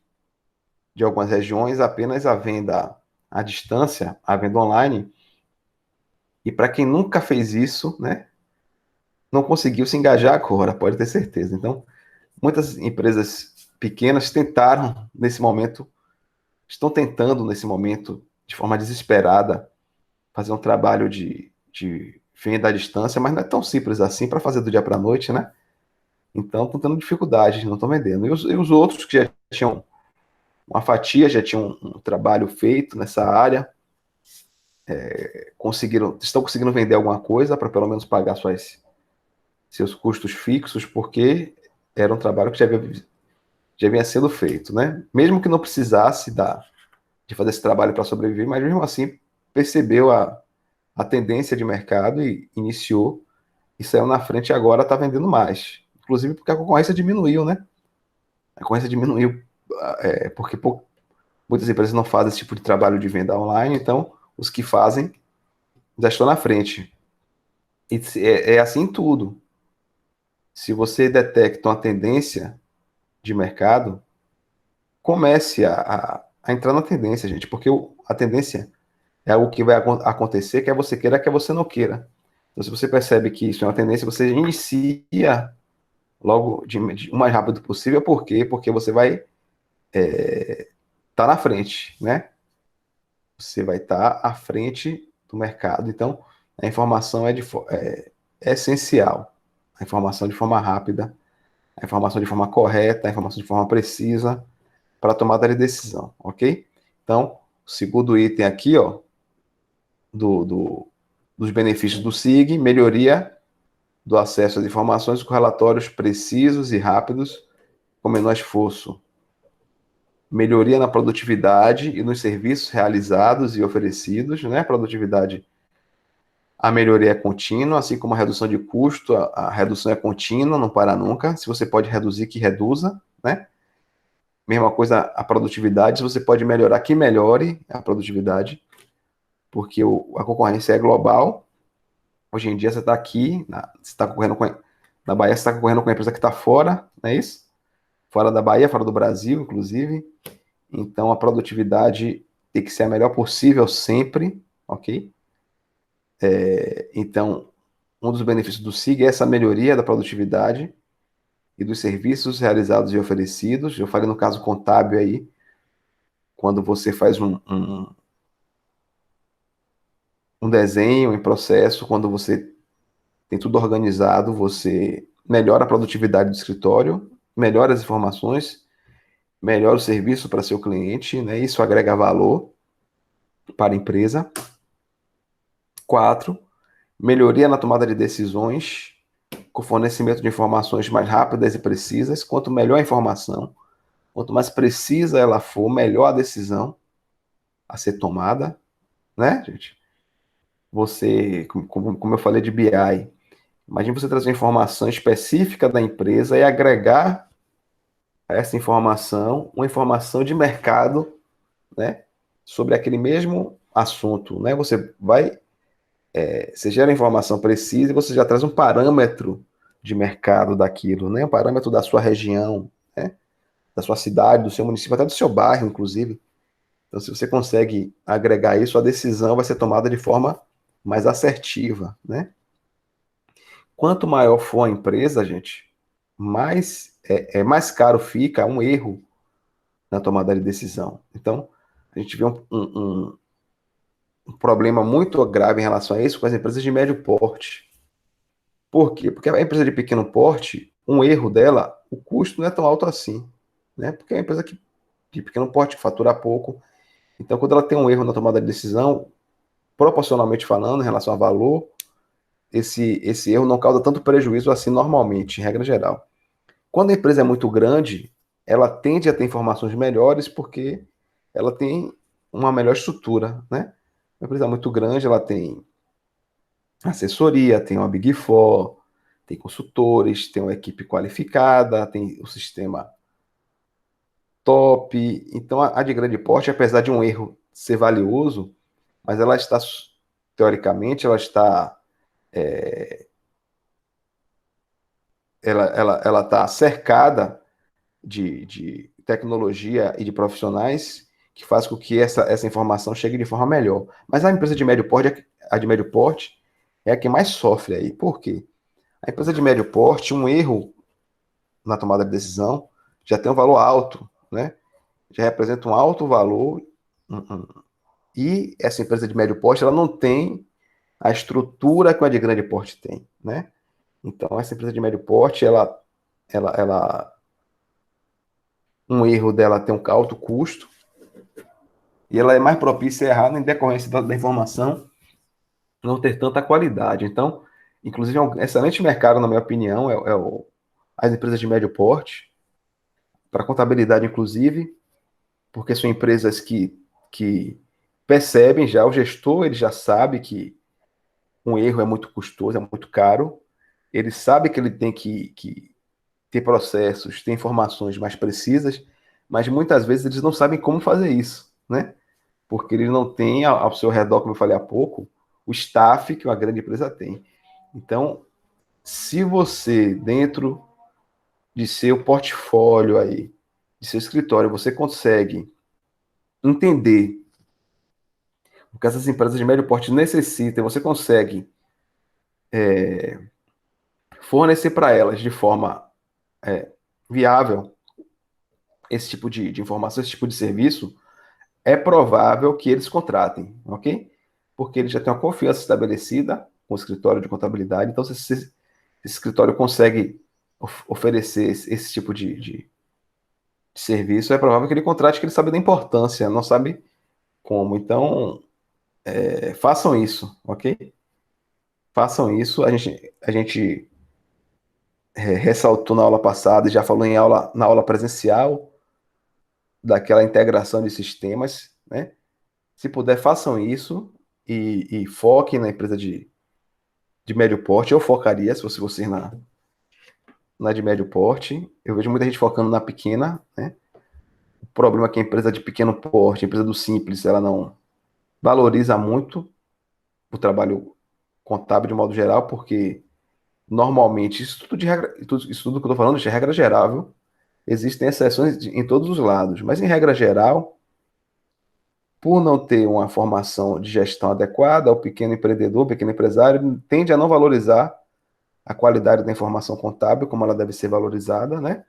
A: de algumas regiões apenas a venda à distância, a venda online, e para quem nunca fez isso, né, não conseguiu se engajar agora, pode ter certeza. Então, muitas empresas pequenas tentaram, nesse momento, estão tentando, nesse momento, de forma desesperada, fazer um trabalho de venda à distância, mas não é tão simples assim para fazer do dia para a noite, né? Então, estão tendo dificuldade, não estão vendendo. E os outros que já tinham uma fatia, já tinham um trabalho feito nessa área, estão conseguindo vender alguma coisa para pelo menos pagar seus custos fixos, porque era um trabalho que já vinha sendo feito, né? Mesmo que não precisasse de fazer esse trabalho para sobreviver, mas mesmo assim percebeu a tendência de mercado e iniciou e saiu na frente e agora está vendendo mais. Inclusive porque a concorrência diminuiu, né? A concorrência diminuiu porque muitas empresas não fazem esse tipo de trabalho de venda online, então os que fazem já estão na frente. E é assim em tudo. Se você detecta uma tendência de mercado, comece a entrar na tendência, gente, porque a tendência é algo que vai acontecer, quer você queira, quer você não queira. Então, se você percebe que isso é uma tendência, você inicia logo o mais rápido possível. Por quê? Porque você vai estar na frente, né? Você vai estar à frente do mercado. Então, a informação é essencial. A informação de forma rápida, a informação de forma correta, a informação de forma precisa para a tomada de decisão, ok? Então, o segundo item aqui, ó, dos benefícios do SIG, melhoria do acesso às informações com relatórios precisos e rápidos, com menor esforço. Melhoria na produtividade e nos serviços realizados e oferecidos, né? Produtividade, a melhoria é contínua, assim como a redução de custo, a redução é contínua, não para nunca. Se você pode reduzir, que reduza, né? Mesma coisa a produtividade, se você pode melhorar, que melhore a produtividade, porque a concorrência é global. Hoje em dia você está aqui, você está concorrendo na Bahia, você está concorrendo com a empresa que está fora, não é isso? Fora da Bahia, fora do Brasil, inclusive. Então a produtividade tem que ser a melhor possível sempre, ok? Então, um dos benefícios do SIG é essa melhoria da produtividade e dos serviços realizados e oferecidos. Eu falei no caso contábil aí, quando você faz um desenho em processo, quando você tem tudo organizado, você melhora a produtividade do escritório, melhora as informações, melhora o serviço para seu cliente, né? Isso agrega valor para a empresa. 4, melhoria na tomada de decisões, com fornecimento de informações mais rápidas e precisas. Quanto melhor a informação, quanto mais precisa ela for, melhor a decisão a ser tomada, né, gente? Você, como eu falei de BI, imagine você trazer informação específica da empresa e agregar a essa informação uma informação de mercado, né, sobre aquele mesmo assunto, né? Você gera informação precisa e você já traz um parâmetro de mercado daquilo, né? Um parâmetro da sua região, né? Da sua cidade, do seu município, até do seu bairro, inclusive. Então, se você consegue agregar isso, a decisão vai ser tomada de forma mais assertiva, né? Quanto maior for a empresa, gente, mais caro fica um erro na tomada de decisão. Então, a gente vê um problema muito grave em relação a isso com as empresas de médio porte. Por quê? Porque a empresa de pequeno porte, um erro dela, o custo não é tão alto assim, né? Porque é uma empresa de pequeno porte, que fatura pouco. Então, quando ela tem um erro na tomada de decisão, proporcionalmente falando, em relação a valor, esse erro não causa tanto prejuízo assim normalmente, em regra geral. Quando a empresa é muito grande, ela tende a ter informações melhores porque ela tem uma melhor estrutura, né? Uma empresa muito grande, ela tem assessoria, tem uma Big Four, tem consultores, tem uma equipe qualificada, tem o sistema top. Então, a de grande porte, apesar de um erro ser valioso, mas ela está, teoricamente, ela está cercada de tecnologia e de profissionais que faz com que essa informação chegue de forma melhor. Mas a empresa de médio porte, a de médio porte, é a que mais sofre aí. Por quê? A empresa de médio porte, um erro na tomada de decisão já tem um valor alto, né? Já representa um alto valor. E essa empresa de médio porte, ela não tem a estrutura que a de grande porte tem, né? Então, essa empresa de médio porte, ela um erro dela tem um alto custo e ela é mais propícia a errar em decorrência da informação não ter tanta qualidade. Então, inclusive, é um excelente mercado, na minha opinião, as empresas de médio porte, para contabilidade, inclusive, porque são empresas que percebem já, o gestor ele já sabe que um erro é muito custoso, é muito caro, ele sabe que ele tem que ter processos, ter informações mais precisas, mas muitas vezes eles não sabem como fazer isso, né? Porque eles não têm ao seu redor, como eu falei há pouco, o staff que uma grande empresa tem. Então, se você, dentro de seu portfólio aí, de seu escritório, você consegue entender o que essas empresas de médio porte necessitam, você consegue fornecer para elas de forma viável esse tipo de informação, esse tipo de serviço, é provável que eles contratem, ok? Porque eles já têm uma confiança estabelecida com o escritório de contabilidade, então se esse escritório consegue oferecer esse tipo de serviço, é provável que ele contrate, que ele sabe da importância, não sabe como. Então, façam isso, ok? Façam isso. A gente ressaltou na aula passada, e já falou na aula presencial, daquela integração de sistemas, né? Se puder, façam isso e foquem na empresa de médio porte. Eu focaria, se fosse vocês, na de médio porte. Eu vejo muita gente focando na pequena, né? O problema é que a empresa de pequeno porte, a empresa do simples, ela não valoriza muito o trabalho contábil de modo geral, porque normalmente, isso tudo que eu estou falando, isso é regra geral, viu? Existem exceções em todos os lados, mas em regra geral, por não ter uma formação de gestão adequada, o pequeno empreendedor, o pequeno empresário, tende a não valorizar a qualidade da informação contábil como ela deve ser valorizada, né?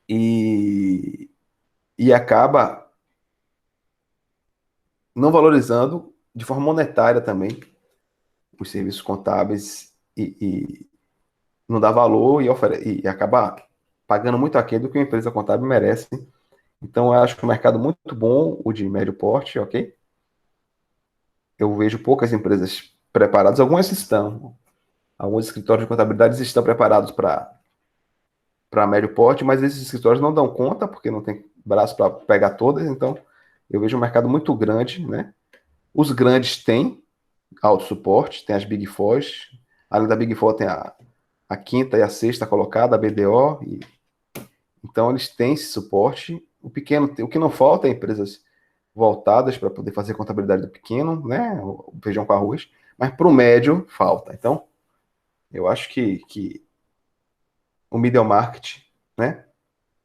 A: E, e acaba não valorizando de forma monetária também os serviços contábeis e não dá valor e acaba pagando muito aquém do que uma empresa contábil merece. Então, eu acho que o mercado muito bom, o de médio porte, ok? Eu vejo poucas empresas preparadas, algumas estão, alguns escritórios de contabilidade estão preparados para médio porte, mas esses escritórios não dão conta, porque não tem braço para pegar todas, então eu vejo um mercado muito grande, né? Os grandes têm alto suporte, tem as Big Fours, além da Big Four tem a quinta e a sexta colocada, a BDO, então eles têm esse suporte. O pequeno, o que não falta é empresas voltadas para poder fazer contabilidade do pequeno, né? O feijão com arroz, mas para o médio falta. Então, eu acho que o middle market, né?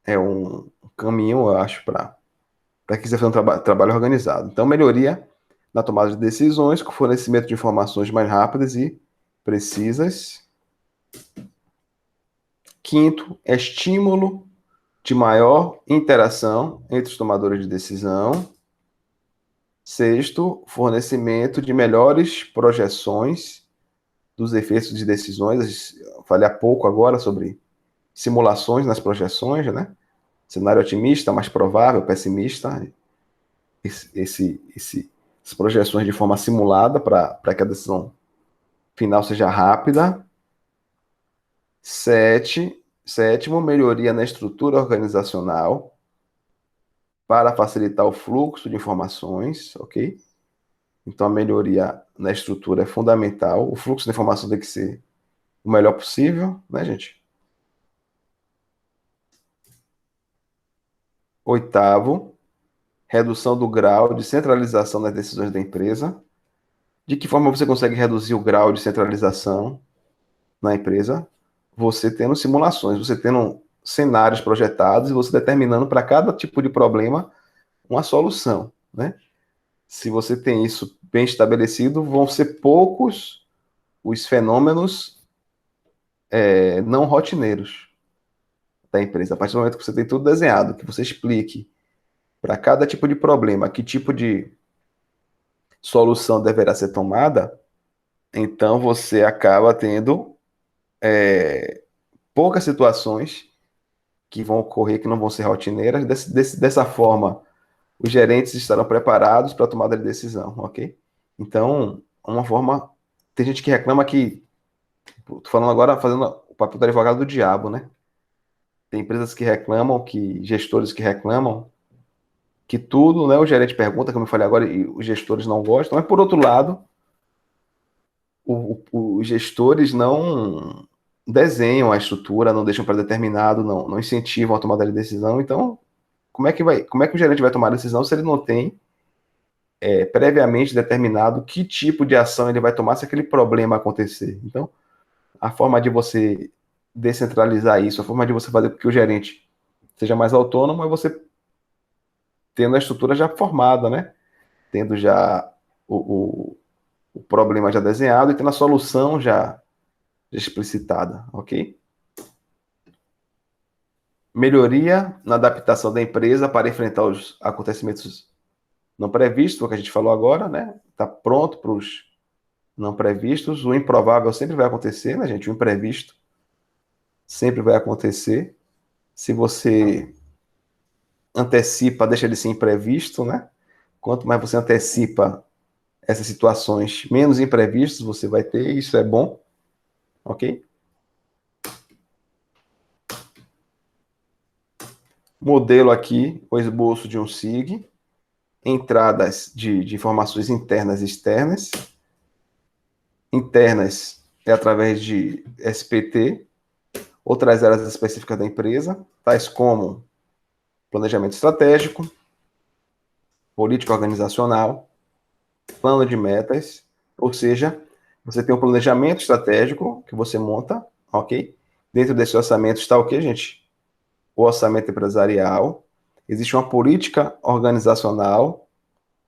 A: É um caminho, eu acho, para quem quiser fazer um trabalho organizado. Então, melhoria na tomada de decisões, com fornecimento de informações mais rápidas e precisas. Quinto, estímulo de maior interação entre os tomadores de decisão. Sexto, fornecimento de melhores projeções dos efeitos de decisões. Eu falei há pouco agora sobre simulações nas projeções, né? Cenário otimista, mais provável, pessimista. Essas projeções de forma simulada para que a decisão final seja rápida. Sétimo, melhoria na estrutura organizacional para facilitar o fluxo de informações, ok? Então, a melhoria na estrutura é fundamental. O fluxo de informação tem que ser o melhor possível, né, gente? Oitavo, redução do grau de centralização das decisões da empresa. De que forma você consegue reduzir o grau de centralização na empresa? Você tendo simulações, você tendo cenários projetados e você determinando para cada tipo de problema uma solução, né? Se você tem isso bem estabelecido, vão ser poucos os fenômenos não rotineiros da empresa. A partir do momento que você tem tudo desenhado, que você explique para cada tipo de problema que tipo de solução deverá ser tomada, então você acaba tendo poucas situações que vão ocorrer que não vão ser rotineiras. Dessa forma, os gerentes estarão preparados para a tomada de decisão, ok? Então, uma forma. Tem gente que reclama que. Tô falando agora, fazendo o papel do advogado do diabo, né? Tem empresas que reclamam, gestores que reclamam, que tudo, né? O gerente pergunta, como eu falei agora, e os gestores não gostam, mas por outro lado, os gestores não desenham a estrutura, não deixam para determinado, não incentivam a tomada de decisão. Então, como é que o gerente vai tomar a decisão se ele não tem previamente determinado que tipo de ação ele vai tomar se aquele problema acontecer? Então, a forma de você descentralizar isso, a forma de você fazer com que o gerente seja mais autônomo é você tendo a estrutura já formada, né? Tendo já o problema já desenhado e tendo a solução já explicitada, ok? Melhoria na adaptação da empresa para enfrentar os acontecimentos não previstos, o que a gente falou agora, né? Está pronto para os não previstos. O improvável sempre vai acontecer, né, gente? O imprevisto sempre vai acontecer. Se você antecipa, deixa de ser imprevisto, né? Quanto mais você antecipa essas situações, menos imprevistos você vai ter, e isso é bom, ok? Modelo aqui, o esboço de um SIG, entradas de informações internas e externas. Internas é através de SPT, outras áreas específicas da empresa, tais como planejamento estratégico, política organizacional, plano de metas, ou seja, você tem um planejamento estratégico que você monta, ok? Dentro desse orçamento está o que, gente? O orçamento empresarial, existe uma política organizacional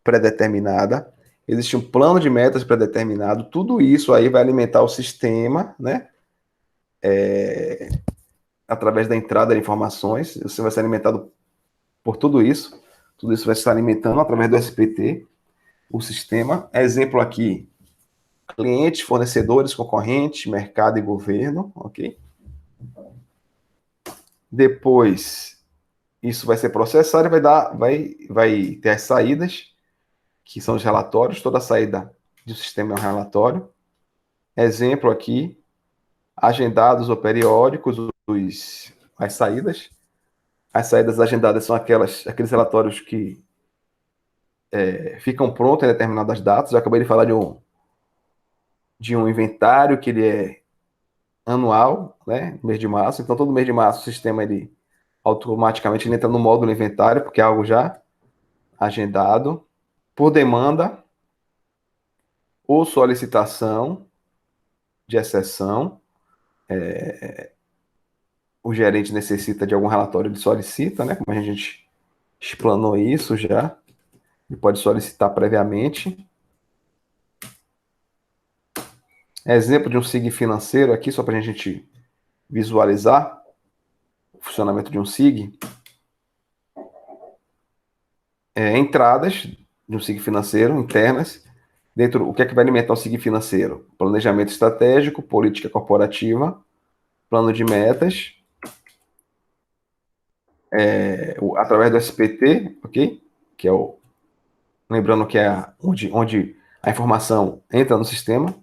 A: pré-determinada, existe um plano de metas pré-determinado, tudo isso aí vai alimentar o sistema, né? Através da entrada de informações, você vai ser alimentado por tudo isso vai estar alimentando através do SPT, o sistema. Exemplo aqui, clientes, fornecedores, concorrentes, mercado e governo, ok? Depois, isso vai ser processado e vai ter as saídas, que são os relatórios, toda saída do sistema é um relatório. Exemplo aqui, agendados ou periódicos, as saídas. As saídas agendadas são aqueles relatórios que ficam prontos em determinadas datas. Eu acabei de falar de um inventário que ele é anual, né, no mês de março. Então, todo mês de março, o sistema ele automaticamente ele entra no módulo inventário, porque é algo já agendado, por demanda ou solicitação de exceção. O gerente necessita de algum relatório, ele solicita, né? Como a gente explanou isso já, ele pode solicitar previamente. Exemplo de um SIG financeiro aqui, só para a gente visualizar o funcionamento de um SIG. Entradas de um SIG financeiro, internas. Dentro, o que é que vai alimentar o SIG financeiro? Planejamento estratégico, política corporativa, plano de metas, através do SPT, ok? Que é o. Lembrando que é onde a informação entra no sistema,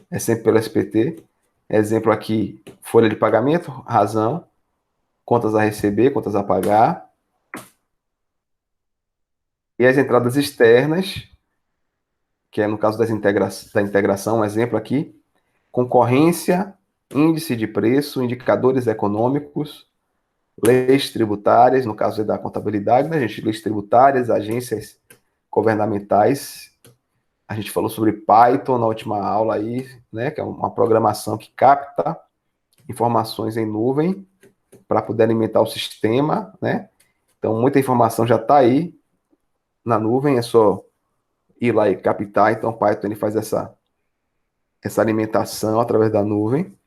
A: é sempre pelo SPT. Exemplo aqui, folha de pagamento, razão, contas a receber, contas a pagar. E as entradas externas, que é no caso da integração, um exemplo aqui, concorrência, índice de preço, indicadores econômicos, leis tributárias, no caso da contabilidade, né, gente? Leis tributárias, agências governamentais. A gente falou sobre Python na última aula aí, né? Que é uma programação que capta informações em nuvem para poder alimentar o sistema, né? Então, muita informação já está aí na nuvem, é só ir lá e captar. Então, Python ele faz essa alimentação através da nuvem.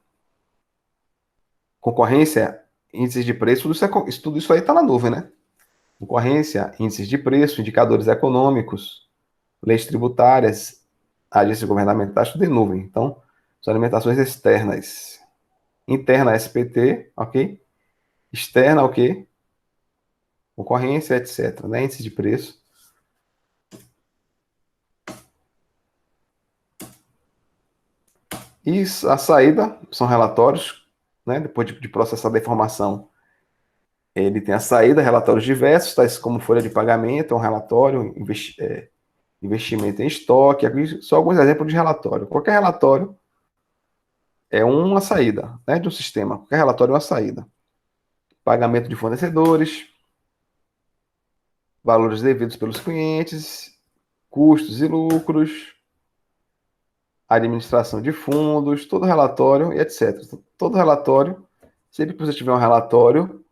A: Concorrência, índices de preço, tudo isso aí está na nuvem, né? Concorrência, índices de preço, indicadores econômicos, leis tributárias, agências governamentais, tudo em nuvem. Então, são alimentações externas. Interna, SPT, ok? Externa, o quê? Concorrência, etc. Né? Índice de preço. E a saída são relatórios, né? Depois de processar a informação, ele tem a saída, relatórios diversos, tais como folha de pagamento, é um relatório, investimento em estoque, aqui só alguns exemplos de relatório. Qualquer relatório é uma saída, né, de um sistema. Qualquer relatório é uma saída. Pagamento de fornecedores, valores devidos pelos clientes, custos e lucros, administração de fundos, todo relatório e etc. Todo relatório, sempre que você tiver um relatório,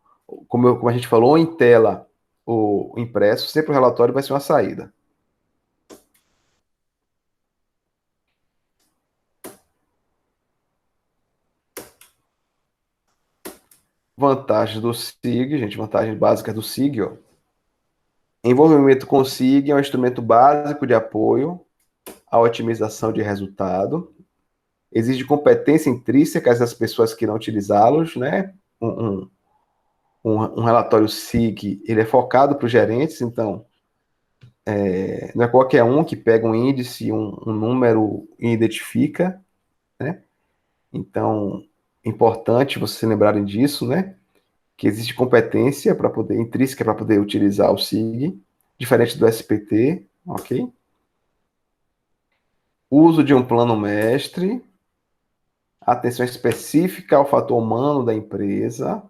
A: como a gente falou, ou em tela ou impresso, sempre o relatório vai ser uma saída. Vantagens do SIG, gente, vantagens básicas do SIG, ó. Envolvimento com o SIG é um instrumento básico de apoio à otimização de resultado. Exige competência intrínseca das pessoas que irão utilizá-los, né? Um relatório SIG, ele é focado para os gerentes, então não é qualquer um que pega um índice, um número e identifica, né? Então, importante vocês lembrarem disso, né? Que existe competência para poder, intrínseca para poder utilizar o SIG, diferente do SPT, ok? Uso de um plano mestre, atenção específica ao fator humano da empresa,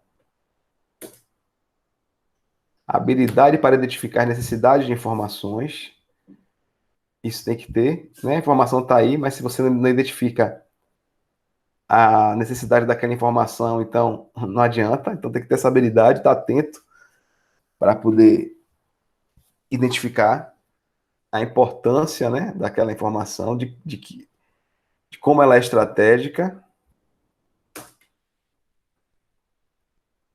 A: habilidade para identificar necessidades de informações, isso tem que ter, né? A informação está aí, mas se você não identifica a necessidade daquela informação, então não adianta, então tem que ter essa habilidade, estar atento para poder identificar a importância, né, daquela informação, de como ela é estratégica,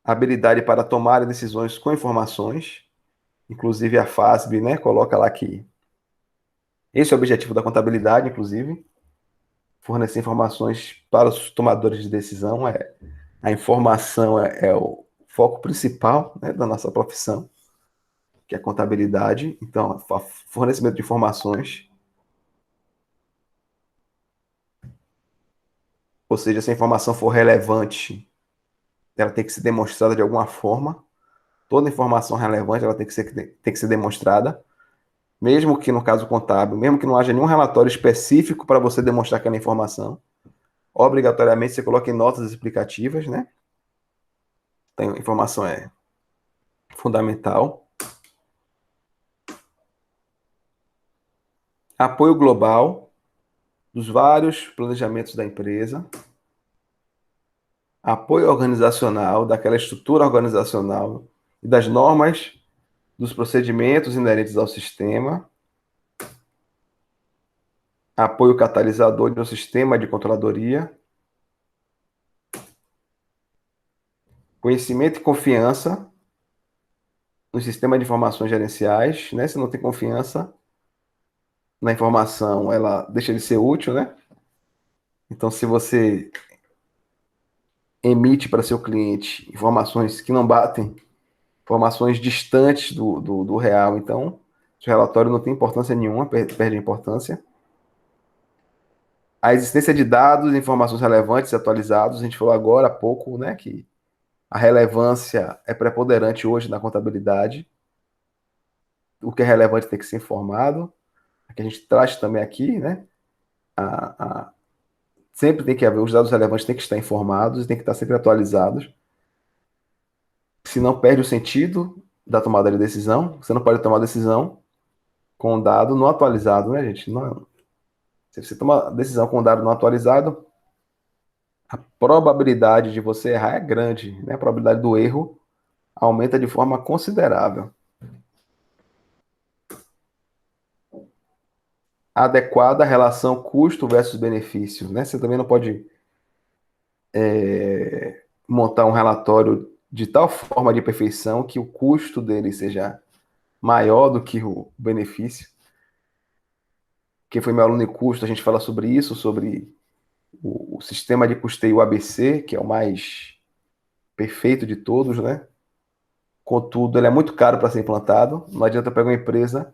A: habilidade para tomar decisões com informações, inclusive a FASB, né, coloca lá que esse é o objetivo da contabilidade, inclusive, fornecer informações para os tomadores de decisão, a informação é o foco principal, né, da nossa profissão, que é a contabilidade, então, fornecimento de informações, ou seja, se a informação for relevante, ela tem que ser demonstrada de alguma forma, toda informação relevante ela tem que ser demonstrada, mesmo que no caso contábil, mesmo que não haja nenhum relatório específico para você demonstrar aquela informação, obrigatoriamente você coloca em notas explicativas, né? Então, a informação é fundamental. Apoio global dos vários planejamentos da empresa. Apoio organizacional, daquela estrutura organizacional e das normas dos procedimentos inerentes ao sistema. Apoio catalisador de um sistema de controladoria. Conhecimento e confiança no sistema de informações gerenciais, né? Se não tem confiança na informação, ela deixa de ser útil, né? Então, se você emite para seu cliente informações que não batem, informações distantes do real, então, o relatório não tem importância nenhuma, perde a importância. A existência de dados e informações relevantes e atualizados, a gente falou agora há pouco, né, que a relevância é preponderante hoje na contabilidade. O que é relevante tem que ser informado. Que a gente traz também aqui, né? Sempre tem que haver, os dados relevantes têm que estar informados, têm que estar sempre atualizados. senão perde o sentido da tomada de decisão. Você não pode tomar decisão com um dado não atualizado, né, gente? Não, se você toma decisão com um dado não atualizado, a probabilidade de você errar é grande, né? A probabilidade do erro aumenta de forma considerável. Adequada relação custo versus benefício, né? Você também não pode montar um relatório de tal forma de perfeição que o custo dele seja maior do que o benefício. Quem foi meu aluno em custo, a gente fala sobre isso, sobre o sistema de custeio ABC, que é o mais perfeito de todos, né? Contudo, ele é muito caro para ser implantado. Não adianta pegar uma empresa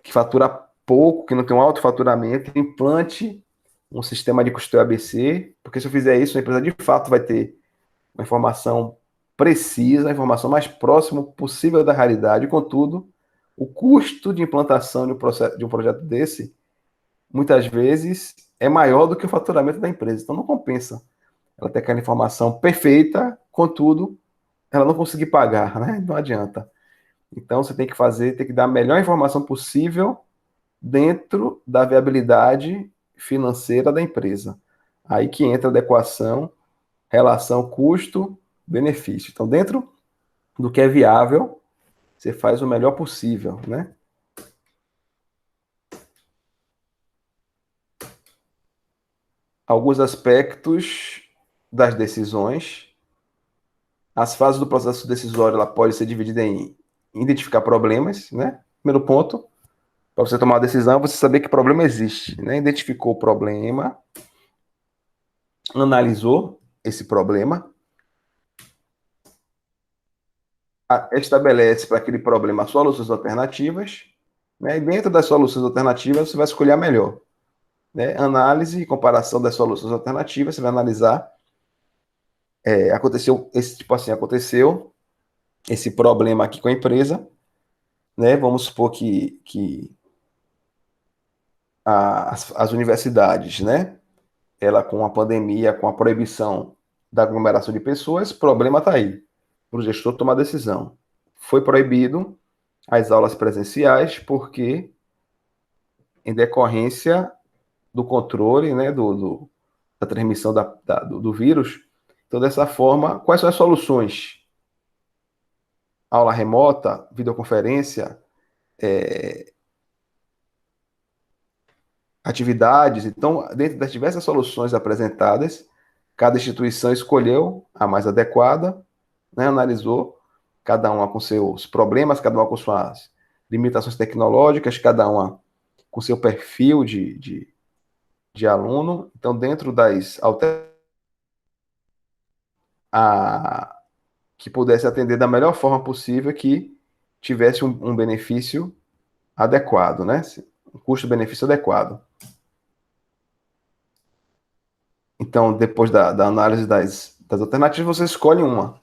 A: que fatura pouco, que não tem um alto faturamento, implante um sistema de custeio ABC, porque se eu fizer isso, a empresa de fato vai ter uma informação precisa, a informação mais próxima possível da realidade. Contudo, o custo de implantação de um projeto desse, muitas vezes, é maior do que o faturamento da empresa. Então, não compensa ela ter aquela informação perfeita, contudo, ela não conseguir pagar, né? Não adianta. Então, você tem que fazer, tem que dar a melhor informação possível dentro da viabilidade financeira da empresa. Aí que entra a adequação, relação custo-benefício. Então, dentro do que é viável, você faz o melhor possível, né? Alguns aspectos das decisões. As fases do processo decisório ela pode ser dividida em identificar problemas, né? Primeiro ponto, para você tomar uma decisão, você saber que problema existe, né? Identificou o problema, analisou esse problema, estabelece para aquele problema soluções alternativas, né? E dentro das soluções alternativas, você vai escolher a melhor, né? Análise e comparação das soluções alternativas, você vai analisar, aconteceu esse tipo assim, aconteceu esse problema aqui com a empresa, né? Vamos supor que as universidades, né? Ela com a pandemia, com a proibição da aglomeração de pessoas, problema está aí. Para o gestor tomar decisão. Foi proibido as aulas presenciais porque, em decorrência do controle, né, da transmissão do vírus, então, dessa forma, quais são as soluções? Aula remota, videoconferência, atividades. Então, dentro das diversas soluções apresentadas, cada instituição escolheu a mais adequada, né, analisou cada uma com seus problemas, cada uma com suas limitações tecnológicas, cada uma com seu perfil de aluno. Então, dentro das que pudesse atender da melhor forma possível, que tivesse um benefício adequado, né? Um custo-benefício adequado. Então, depois da análise das alternativas, você escolhe uma.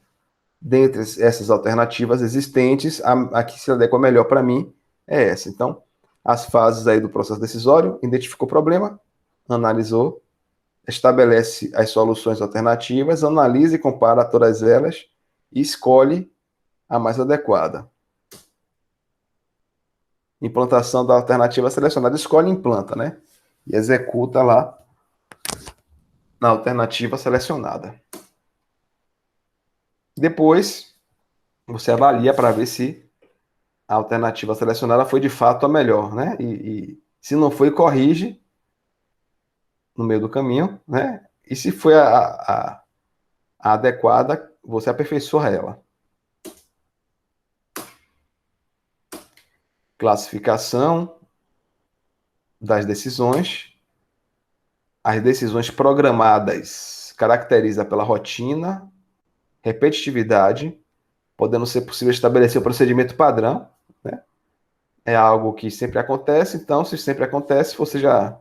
A: Dentre essas alternativas existentes, a que se adequa melhor para mim é essa. Então, as fases aí do processo decisório, identificou o problema, analisou, estabelece as soluções alternativas, analisa e compara todas elas e escolhe a mais adequada. Implantação da alternativa selecionada, escolhe e implanta, né? E executa lá na alternativa selecionada. Depois, você avalia para ver se a alternativa selecionada foi de fato a melhor, né? E se não foi, corrige no meio do caminho, né? E se foi a adequada, você aperfeiçoa ela. Classificação das decisões. As decisões programadas caracteriza pela rotina, repetitividade, podendo ser possível estabelecer o procedimento padrão, né? É algo que sempre acontece, então, se sempre acontece, você já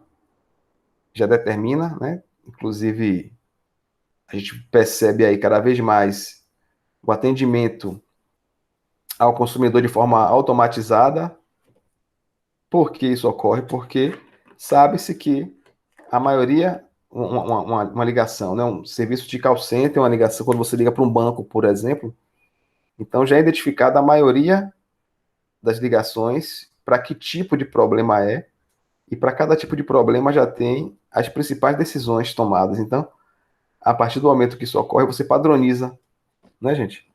A: determina, né? Inclusive, a gente percebe aí cada vez mais o atendimento ao consumidor de forma automatizada. Por que isso ocorre? Porque sabe-se que a maioria, uma ligação, né? Um serviço de call center, uma ligação, quando você liga para um banco, por exemplo, Então já é identificada a maioria das ligações para que tipo de problema é, e para cada tipo de problema já tem as principais decisões tomadas. Então, a partir do momento que isso ocorre, você padroniza, né, gente?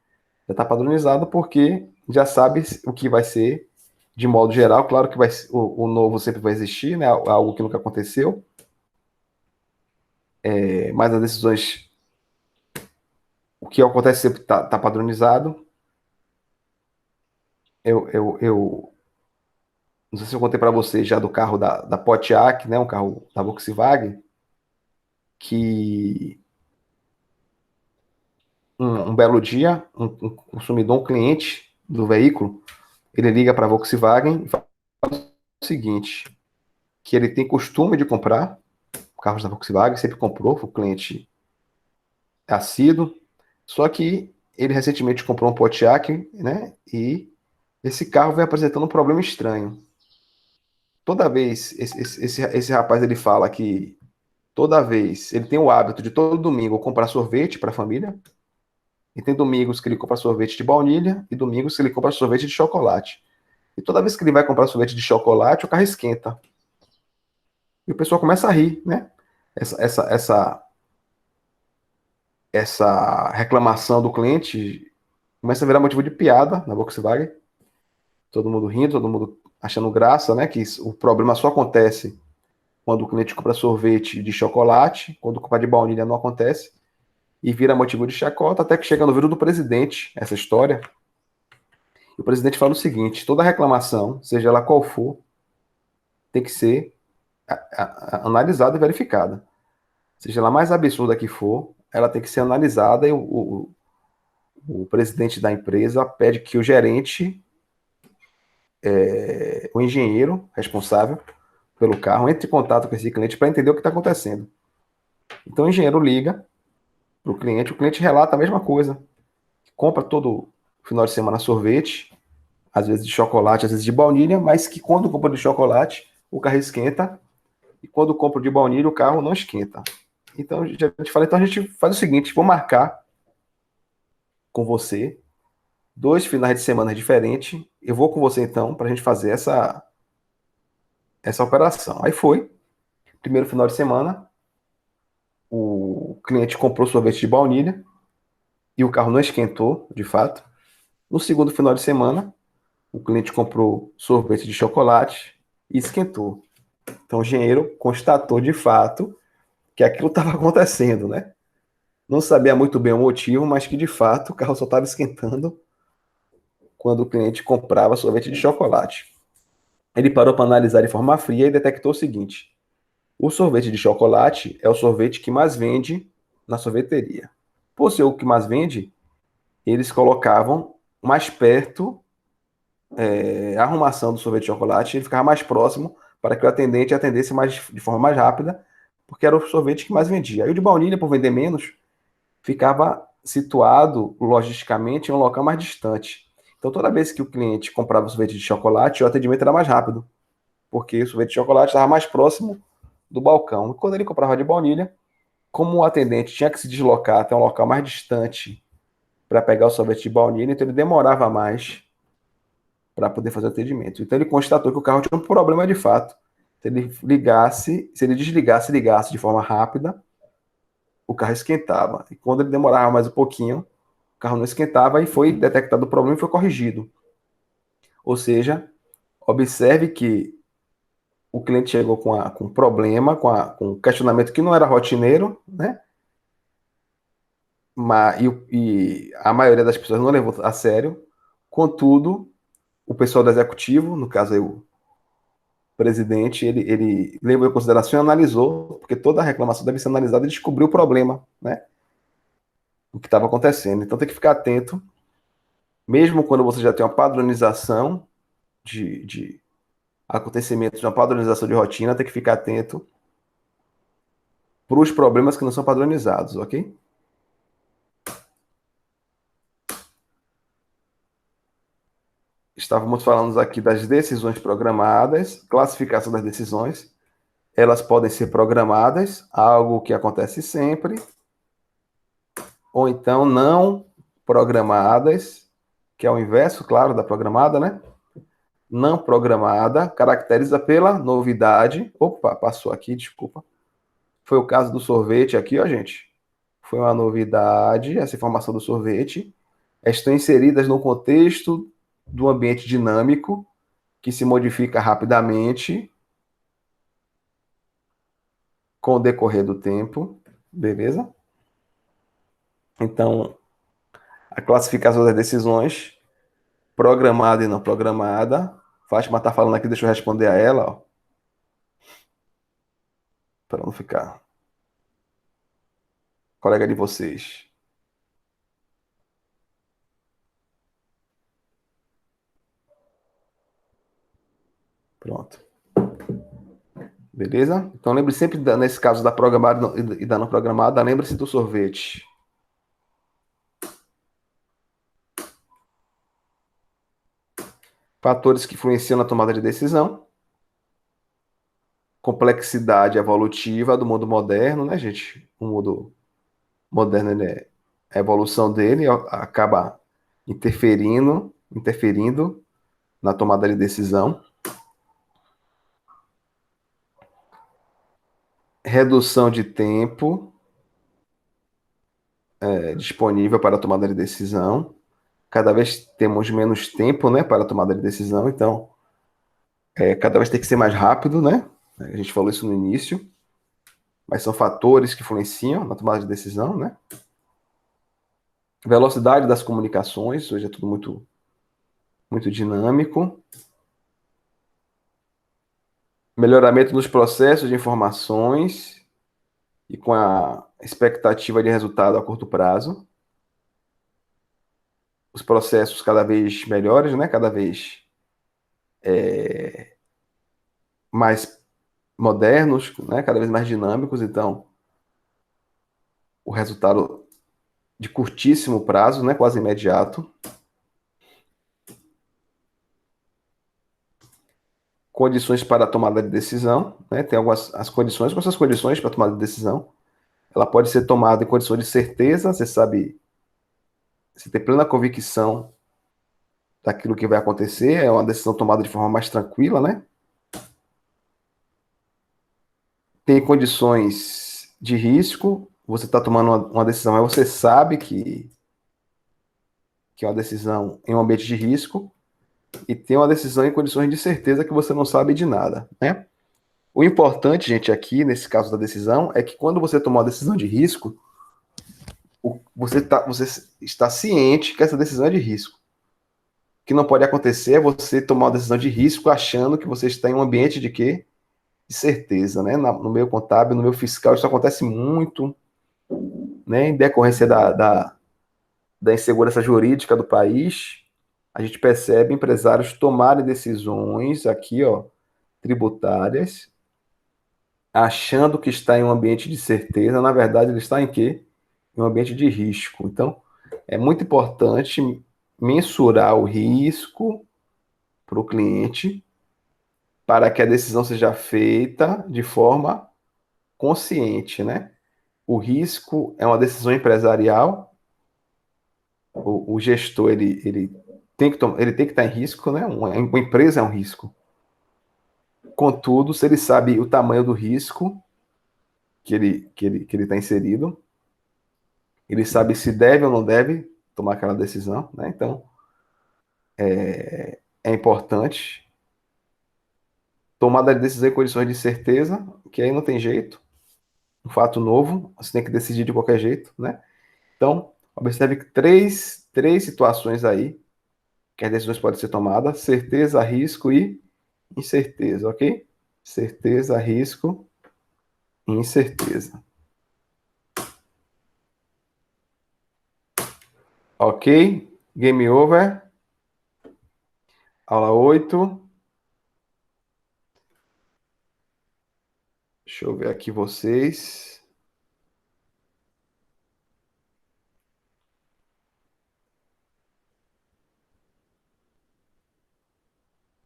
A: Já está padronizado porque já sabe o que vai ser de modo geral. Claro que o novo sempre vai existir, né? Algo que nunca aconteceu. Mas as decisões, o que acontece sempre está padronizado. Eu não sei se eu contei para vocês já do carro da Pontiac, né? Um carro da Volkswagen, que um belo dia, um consumidor, um cliente do veículo, ele liga para a Volkswagen e fala o seguinte, que ele tem costume de comprar carros da Volkswagen, sempre comprou, foi um cliente assíduo, só que ele recentemente comprou um Pontiac, né? E esse carro vem apresentando um problema estranho. Toda vez, esse rapaz ele fala que toda vez ele tem o hábito de todo domingo comprar sorvete para a família, e tem domingos que ele compra sorvete de baunilha e domingos que ele compra sorvete de chocolate. E toda vez que ele vai comprar sorvete de chocolate, o carro esquenta. E o pessoal começa a rir, né? Essa, essa, essa, essa reclamação do cliente começa a virar motivo de piada na Volkswagen. Todo mundo rindo, todo mundo achando graça, né? Que o problema só acontece quando o cliente compra sorvete de chocolate, quando compra de baunilha não acontece, e vira motivo de chacota, até que chega no vídeo do presidente, essa história. E o presidente fala o seguinte: toda reclamação, seja ela qual for, tem que ser analisada e verificada. Seja ela mais absurda que for, ela tem que ser analisada e o presidente da empresa pede que o gerente, o engenheiro responsável pelo carro, entre em contato com esse cliente para entender o que está acontecendo. Então o engenheiro liga para o cliente relata a mesma coisa. Compra todo final de semana sorvete, às vezes de chocolate, às vezes de baunilha, mas que quando compra de chocolate, o carro esquenta, e quando compra de baunilha, o carro não esquenta. Então, já te falei, então a gente faz o seguinte, vou marcar com você 2 finais de semana diferentes. Eu vou com você então para a gente fazer essa operação. Aí foi. Primeiro final de semana, o cliente comprou sorvete de baunilha e o carro não esquentou, de fato. No segundo final de semana, o cliente comprou sorvete de chocolate e esquentou. Então o engenheiro constatou de fato que aquilo estava acontecendo, né? Não sabia muito bem o motivo, mas que de fato o carro só estava esquentando quando o cliente comprava sorvete de chocolate. Ele parou para analisar de forma fria e detectou o seguinte: o sorvete de chocolate é o sorvete que mais vende na sorveteria. Por ser o que mais vende, eles colocavam mais perto a arrumação do sorvete de chocolate, ele ficava mais próximo para que o atendente atendesse de forma mais rápida, porque era o sorvete que mais vendia. Aí o de baunilha, por vender menos, ficava situado logisticamente em um local mais distante. Então, toda vez que o cliente comprava o sorvete de chocolate, o atendimento era mais rápido, porque o sorvete de chocolate estava mais próximo do balcão. E quando ele comprava de baunilha, como o atendente tinha que se deslocar até um local mais distante para pegar o sorvete de baunilha, então ele demorava mais para poder fazer o atendimento. Então ele constatou que o carro tinha um problema de fato. Se ele desligasse e ligasse de forma rápida, o carro esquentava. E quando ele demorava mais um pouquinho, o carro não esquentava e foi detectado o problema e foi corrigido. Ou seja, observe que o cliente chegou com um problema, com um questionamento que não era rotineiro, né? E a maioria das pessoas não levou a sério. Contudo, o pessoal do executivo, no caso aí o presidente, ele levou em consideração e analisou, porque toda reclamação deve ser analisada e descobriu o problema, né? O que estava acontecendo. Então tem que ficar atento, mesmo quando você já tem uma padronização de acontecimentos, uma padronização de rotina, tem que ficar atento para os problemas que não são padronizados, ok? Estávamos falando aqui das decisões programadas, classificação das decisões. Elas podem ser programadas, algo que acontece sempre, ou então não programadas, que é o inverso, claro, da programada, né? Não programada caracteriza pela novidade. Opa, passou aqui, desculpa. Foi o caso do sorvete aqui, ó, gente. Foi uma novidade, essa informação do sorvete. Estão inseridas no contexto do ambiente dinâmico, que se modifica rapidamente com o decorrer do tempo, beleza? Então, a classificação das decisões, programada e não programada. Fátima está falando aqui, deixa eu responder a ela, ó, para não ficar colega de vocês. Pronto. Beleza? Então lembre sempre, nesse caso da programada e da não programada, lembre-se do sorvete. Fatores que influenciam na tomada de decisão. Complexidade evolutiva do mundo moderno, né, gente? O mundo moderno, né, a evolução dele acaba interferindo na tomada de decisão. Redução de tempo disponível para a tomada de decisão. Cada vez temos menos tempo, né, para a tomada de decisão, então cada vez tem que ser mais rápido, né? A gente falou isso no início, mas são fatores que influenciam na tomada de decisão, né? Velocidade das comunicações, hoje é tudo muito, muito dinâmico. Melhoramento nos processos de informações e com a expectativa de resultado a curto prazo. Os processos cada vez melhores, né? Cada vez mais modernos, né? Cada vez mais dinâmicos. Então, o resultado de curtíssimo prazo, né? Quase imediato. Condições para a tomada de decisão, né? Tem algumas as condições, com essas condições para a tomada de decisão. Ela pode ser tomada em condições de certeza, você sabe, você tem plena convicção daquilo que vai acontecer, é uma decisão tomada de forma mais tranquila, né? Tem condições de risco, você está tomando uma decisão, mas você sabe que é uma decisão em um ambiente de risco, e tem uma decisão em condições de certeza que você não sabe de nada, né? O importante, gente, aqui, nesse caso da decisão, é que quando você tomar uma decisão de risco, você está ciente que essa decisão é de risco. O que não pode acontecer é você tomar uma decisão de risco achando que você está em um ambiente de quê? De certeza, né? No meio contábil, no meio fiscal, isso acontece muito, né? Em decorrência da insegurança jurídica do país, a gente percebe empresários tomarem decisões aqui, ó, tributárias, achando que está em um ambiente de certeza, na verdade ele está em quê? Em um ambiente de risco. Então, é muito importante mensurar o risco para o cliente para que a decisão seja feita de forma consciente, né? O risco é uma decisão empresarial, o gestor ele tem que estar em risco, né? Uma empresa é um risco. Contudo, se ele sabe o tamanho do risco que ele está inserido, ele sabe se deve ou não deve tomar aquela decisão, né? Então, é importante tomada de decisão em condições de certeza, que aí não tem jeito, um fato novo, você tem que decidir de qualquer jeito, né? Então, observe que três situações aí que as decisões podem ser tomadas: certeza, risco e incerteza, ok? Certeza, risco e incerteza. Ok? Game over. Aula 8. Deixa eu ver aqui vocês.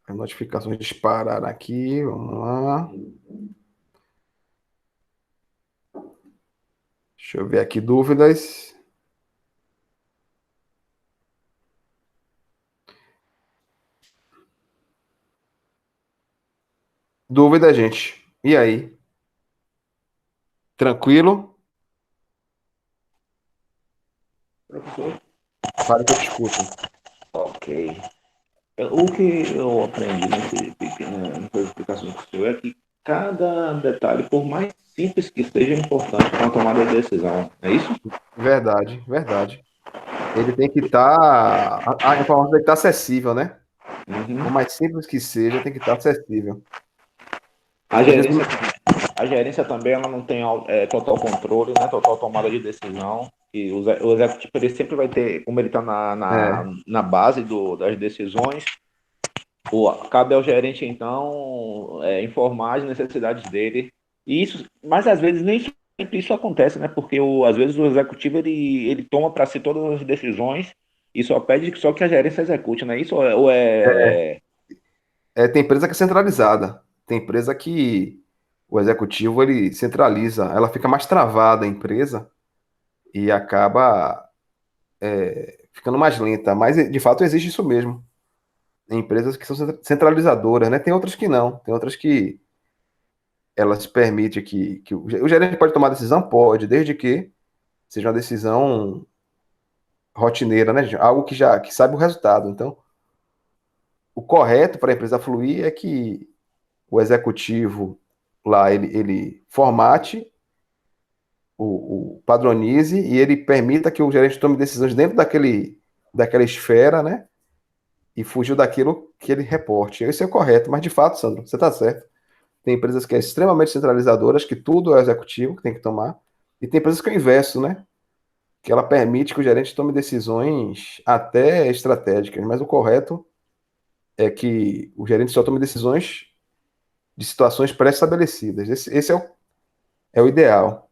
A: As notificações dispararam aqui. Vamos lá. Deixa eu ver aqui dúvidas. Dúvida, gente. E aí? Tranquilo?
B: Professor,
A: Fale que eu te escuto.
B: ok. O que eu aprendi nessas explicações do senhor é que cada detalhe, por mais simples que seja, é importante para a tomada de decisão. É isso?
A: Verdade, verdade. Ele tem que estar. A informação tem que estar acessível, né? Por
B: Uhum.
A: mais simples que seja, tem que estar acessível.
B: A
A: Às vezes,
B: gerência, a gerência também ela não tem total controle, né, total tomada de decisão. E o executivo ele sempre vai ter, como ele está
A: é,
B: na base das decisões, cabe ao gerente, então, informar as necessidades dele. E isso, mas às vezes nem sempre isso acontece, né? Porque às vezes o executivo ele toma para si todas as decisões e só pede só que a gerência execute, né? Isso
A: tem empresa que é centralizada. Tem empresa que o executivo ele centraliza. Ela fica mais travada, a empresa, e acaba ficando mais lenta. Mas, de fato, existe isso mesmo. Tem empresas que são centralizadoras, né? Tem outras que não. Tem outras que elas permitem que o gerente pode tomar decisão? Pode, desde que seja uma decisão rotineira, né? Algo que já que sabe o resultado. Então, o correto para a empresa fluir é que o executivo lá ele formate, o padronize e ele permita que o gerente tome decisões dentro daquela esfera, né? E fugiu daquilo que ele reporte. Isso é o correto, mas de fato, Sandro, você está certo. Tem empresas que é extremamente centralizadoras, que tudo é o executivo que tem que tomar, e tem empresas que é o inverso, né? Que ela permite que o gerente tome decisões até estratégicas, mas o correto é que o gerente só tome decisões de situações pré-estabelecidas. Esse é o ideal.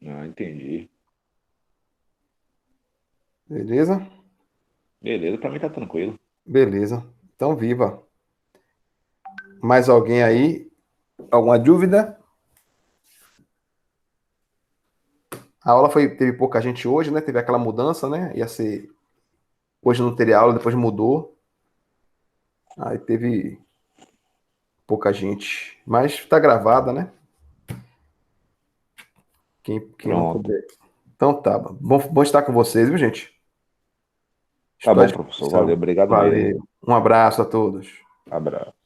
B: Ah, entendi.
A: Beleza?
B: Beleza, para mim tá tranquilo.
A: Beleza. Então, viva. Mais alguém aí? Alguma dúvida? A aula teve pouca gente hoje, né? Teve aquela mudança, né? Ia ser. Hoje não teria aula, depois mudou. Aí teve pouca gente. Mas tá gravada, né? Quem não
B: Pronto.
A: puder. Então tá. Bom estar com vocês, viu, gente?
B: Tá
A: Estou à
B: bom, professor. Valeu,
A: disposição.
B: obrigado mesmo.
A: Valeu. Um abraço a todos.
B: Abraço.